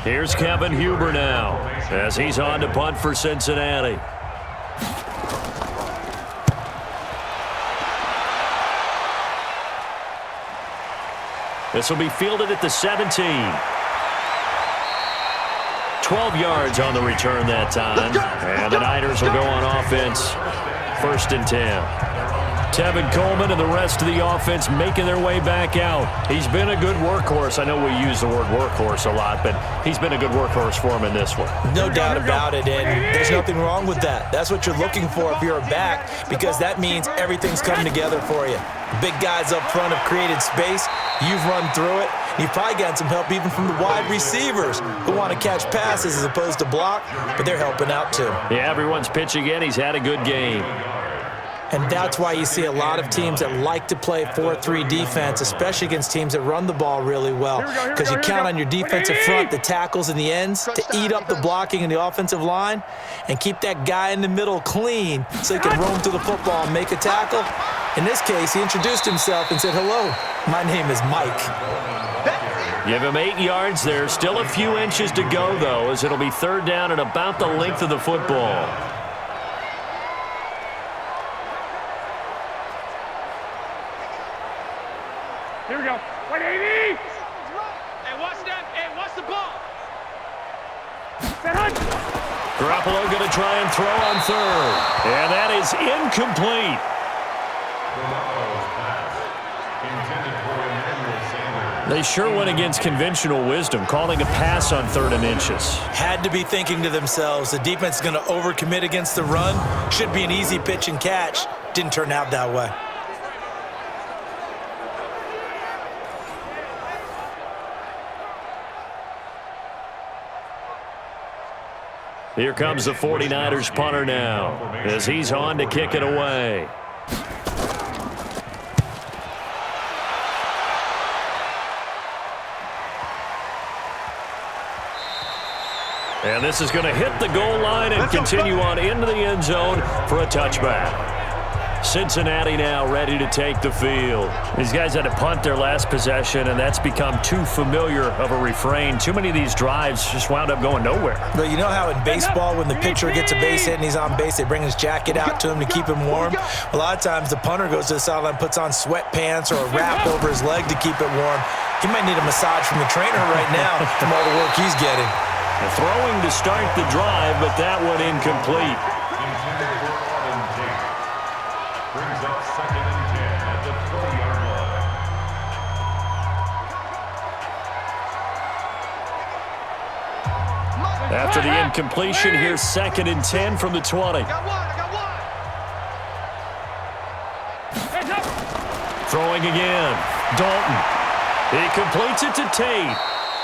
B: Here's Kevin Huber now as he's on to punt for Cincinnati. This will be fielded at the 17. 12 yards on the return that time. And the Niners will go on offense. 1st and 10. Tevin Coleman and the rest of the offense making their way back out. He's been a good workhorse. I know we use the word workhorse a lot, but he's been a good workhorse for him in this one.
C: No doubt about it, and there's nothing wrong with that. That's what you're looking for if you're a back, because that means everything's coming together for you. Big guys up front have created space. You've run through it. You've probably gotten some help even from the wide receivers who want to catch passes as opposed to block, but they're helping out too.
B: Yeah, everyone's pitching in. He's had a good game.
C: And that's why you see a lot of teams that like to play 4-3 defense, especially against teams that run the ball really well, because you count on your defensive front, the tackles and the ends, to eat up the blocking in the offensive line and keep that guy in the middle clean so he can roam through the football and make a tackle. In this case, he introduced himself and said, "Hello, my name is Mike."
B: Give him 8 yards there. Still a few inches to go, though, as it'll be 3rd down and about the length of the football.
D: Here we go. 180. Hey, watch that. Hey, watch the ball.
B: Garoppolo going to try and throw on 3rd. And that is incomplete. They sure went against conventional wisdom, calling a pass on 3rd and inches.
C: Had to be thinking to themselves, the defense is going to overcommit against the run. Should be an easy pitch and catch. Didn't turn out that way.
B: Here comes the 49ers punter now as he's on to kick it away. And this is going to hit the goal line and continue on into the end zone for a touchback. Cincinnati now ready to take the field. These guys had to punt their last possession, and that's become too familiar of a refrain. Too many of these drives just wound up going nowhere.
C: But you know how in baseball, when the pitcher gets a base hit and he's on base, they bring his jacket out to him to keep him warm? A lot of times the punter goes to the sideline, puts on sweatpants or a wrap over his leg to keep it warm. He might need a massage from the trainer right now from all the work he's getting.
B: And throwing to start the drive, but that one incomplete.
E: Brings up 2nd and 10 at the 20-yard line.
B: After the incompletion, here's 2nd and 10 from the 20. Throwing again. Dalton. He completes it to Tate.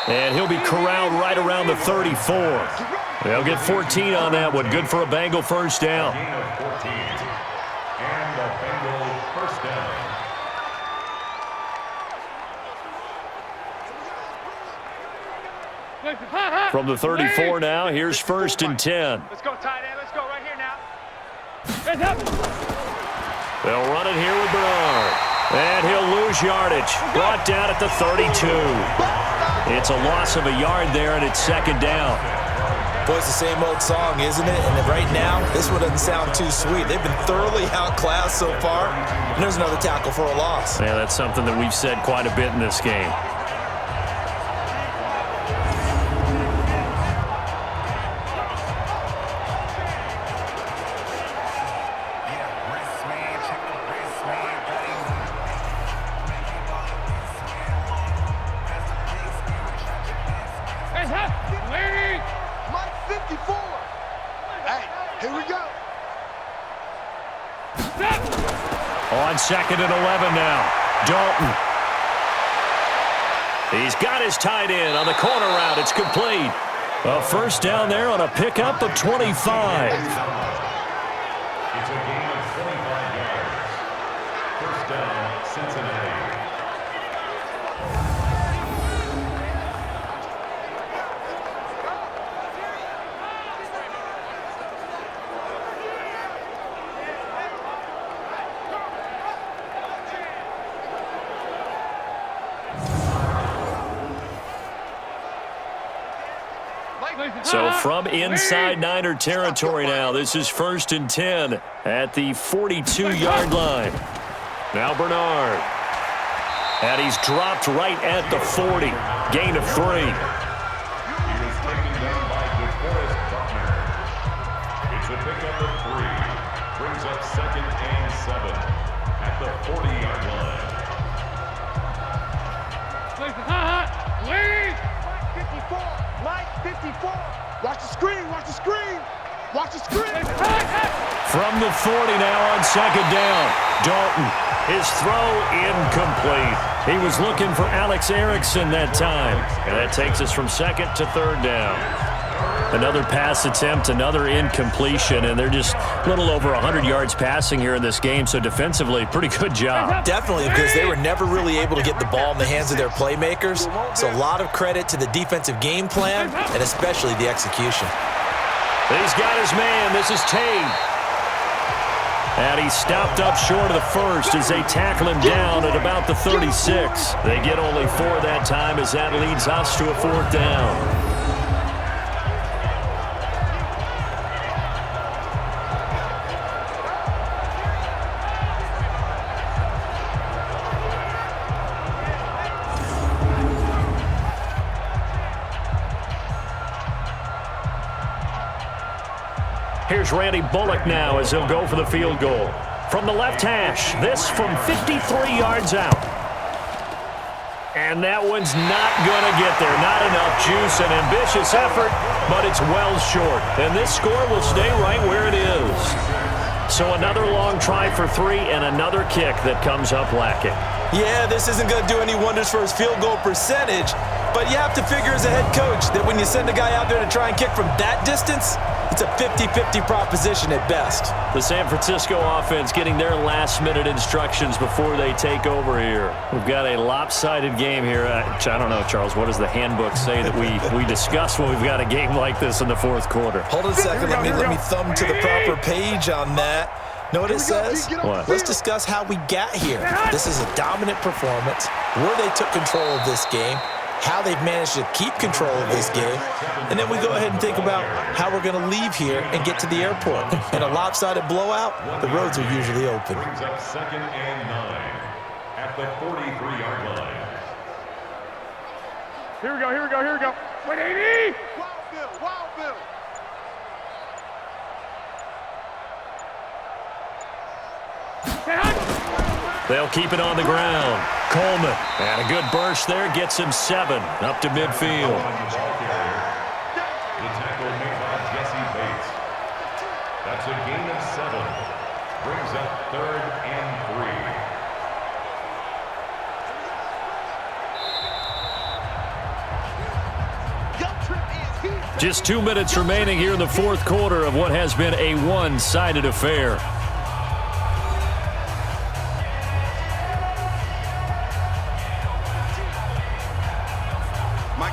B: And he'll be corralled right around the 34. They'll get 14 on that one. Good for a Bengal 1st down.
E: Gain of 14. And the Bengals 1st down.
B: From the 34 now, here's 1st and 10.
D: Let's go, tight end. Let's go right here now.
B: They'll run it here with Bernard. And he'll lose yardage. Brought down at the 32. It's a loss of a yard there, and it's 2nd down.
C: Boy, it's the same old song, isn't it? And right now, this one doesn't sound too sweet. They've been thoroughly outclassed so far, and there's another tackle for a loss.
B: Yeah, that's something that we've said quite a bit in this game. On 2nd and 11 now. Dalton. He's got his tight end on the corner route. It's complete. A 1st down there on a pickup of 25.
E: It's a gain of 25 yards. 1st down, Cincinnati.
B: So from inside Niner territory now, this is 1st and 10 at the 42-yard line. Now Bernard. And he's dropped right at the 40. Gain of 3.
E: He was taken down by DeForest Buckner. It's a pickup of 3. Brings up 2nd and 7 at the 40-yard line.
D: Lead! Mike 54! Mike 54! Watch the screen! Watch the screen! Watch the screen!
B: From the 40 now on 2nd down. Dalton, his throw incomplete. He was looking for Alex Erickson that time. And that takes us from 2nd to 3rd down. Another pass attempt, another incompletion, and they're just a little over 100 yards passing here in this game, so defensively, pretty good job.
C: Definitely, because they were never really able to get the ball in the hands of their playmakers. So a lot of credit to the defensive game plan and especially the execution.
B: He's got his man. This is Tate. And he stopped up short of the first as they tackle him down at about the 36. They get only 4 that time as that leads us to a 4th down. Here's Randy Bullock now as he'll go for the field goal. From the left hash, this from 53 yards out. And that one's not going to get there. Not enough juice, an ambitious effort, but it's well short. And this score will stay right where it is. So another long try for 3 and another kick that comes up lacking.
C: Yeah, this isn't going to do any wonders for his field goal percentage, but you have to figure as a head coach that when you send a guy out there to try and kick from that distance, it's a 50-50 proposition at best.
B: The San Francisco offense getting their last-minute instructions before they take over here. We've got a lopsided game here. I don't know, Charles, what does the handbook say that we discuss when we've got a game like this in the 4th quarter?
C: Hold on a second. Let me thumb to the proper page on that. Know what it says?
B: What?
C: Let's discuss how we got here. This is a dominant performance, where they took control of this game, how they've managed to keep control of this game, and then we go ahead and think about how we're going to leave here and get to the airport. In a lopsided blowout, the roads are usually open.
E: Brings up 2nd and 9 at the 43-yard line.
D: Here we go. 180! Wild Bill!
B: They'll keep it on the ground. Coleman, and a good burst there, gets him 7 up to midfield.
E: The tackle made by Jesse Bates. That's a gain of 7. Brings up 3rd and 3.
B: Just 2 minutes remaining here in the 4th quarter of what has been a one-sided affair.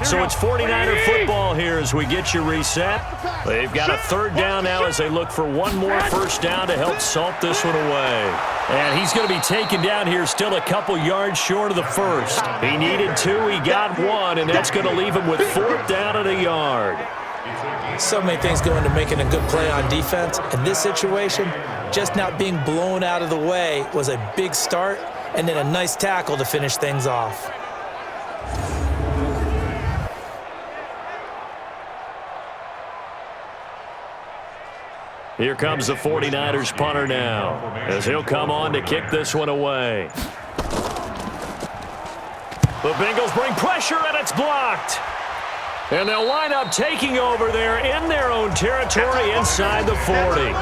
B: So it's 49er football here as we get you reset. They've got a 3rd down now as they look for one more 1st down to help salt this one away. And he's going to be taken down here still a couple yards short of the 1st. He needed 2, he got 1, and that's going to leave him with 4th down at a yard.
C: So many things go into making a good play on defense. In this situation, just not being blown out of the way was a big start, and then a nice tackle to finish things off.
B: Here comes the 49ers punter now, as he'll come on to kick this one away. The Bengals bring pressure, and it's blocked. And they'll line up taking over there in their own territory inside the 40.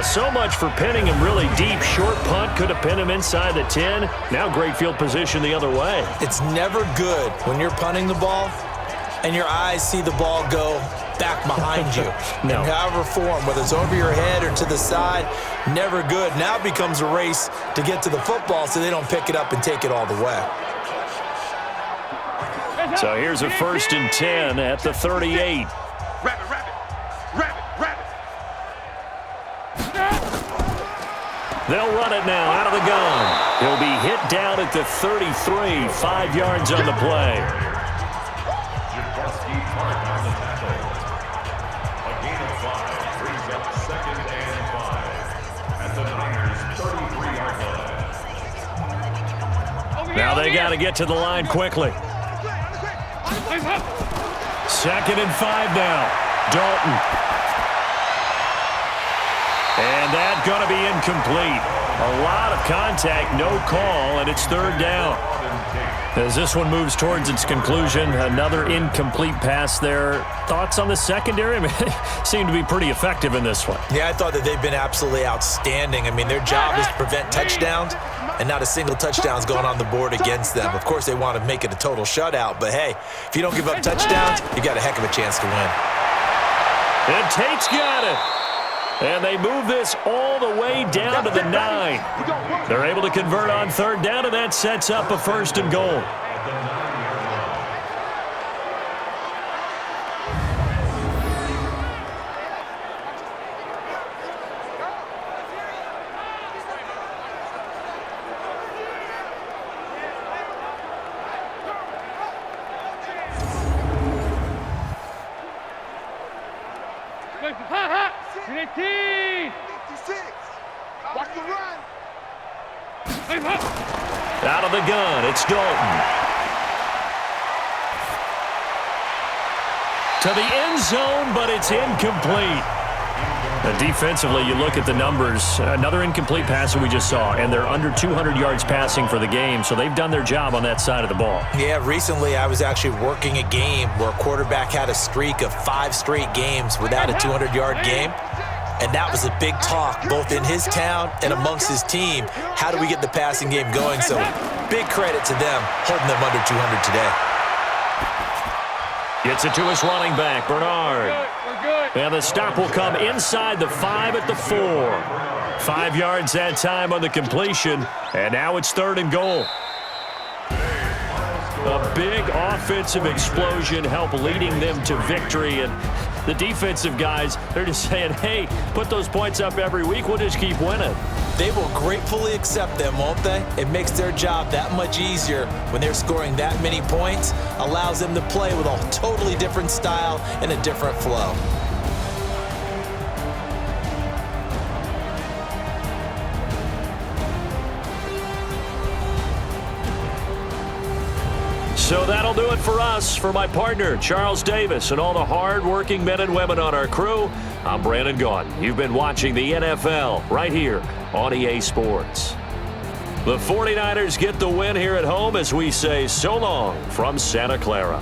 B: So much for pinning him really deep. Short punt could have pinned him inside the 10. Now great field position the other way.
C: It's never good when you're punting the ball and your eyes see the ball go back behind you.
B: No.
C: In however form, whether it's over your head or to the side, never good. Now it becomes a race to get to the football so they don't pick it up and take it all the way.
B: So here's a 1st and 10 at the 38.
D: Rabbit.
B: They'll run it now out of the gun. He'll be hit down at the 33, 5 yards on the play. Now they got to get to the line quickly. 2nd and 5 now. Dalton. And that's going to be incomplete. A lot of contact, no call, and it's 3rd down. As this one moves towards its conclusion, another incomplete pass there. Thoughts on the secondary? I mean, they seem to be pretty effective in this one.
C: Yeah, I thought that they've been absolutely outstanding. I mean, their job is to prevent touchdowns, and not a single touchdown's going on the board against them. Of course, they want to make it a total shutout, but hey, if you don't give up touchdowns, you got a heck of a chance to win.
B: And Tate's got it. And they move this all the way down to the 9. They're able to convert on 3rd down, and that sets up a 1st and goal.
D: Watch the run.
B: Out of the gun, it's Dalton. To the end zone, but it's incomplete. Defensively, you look at the numbers. Another incomplete pass that we just saw, and they're under 200 yards passing for the game, so they've done their job on that side of the ball.
C: Yeah, recently I was actually working a game where a quarterback had a streak of 5 straight games without a 200-yard game. And that was a big talk, both in his town and amongst his team. How do we get the passing game going? So big credit to them holding them under 200 today.
B: Gets it to his running back, Bernard. And the stop will come inside the 5 at the 4. 5 yards that time on the completion, and now it's 3rd and goal. A big offensive explosion helped leading them to victory, and the defensive guys, they're just saying, hey, put those points up every week, we'll just keep winning.
C: They will gratefully accept them, won't they? It makes their job that much easier when they're scoring that many points, allows them to play with a totally different style and a different flow.
B: So that'll do it for us. For my partner, Charles Davis, and all the hard-working men and women on our crew, I'm Brandon Gaudin. You've been watching the NFL right here on EA Sports. The 49ers get the win here at home as we say so long from Santa Clara.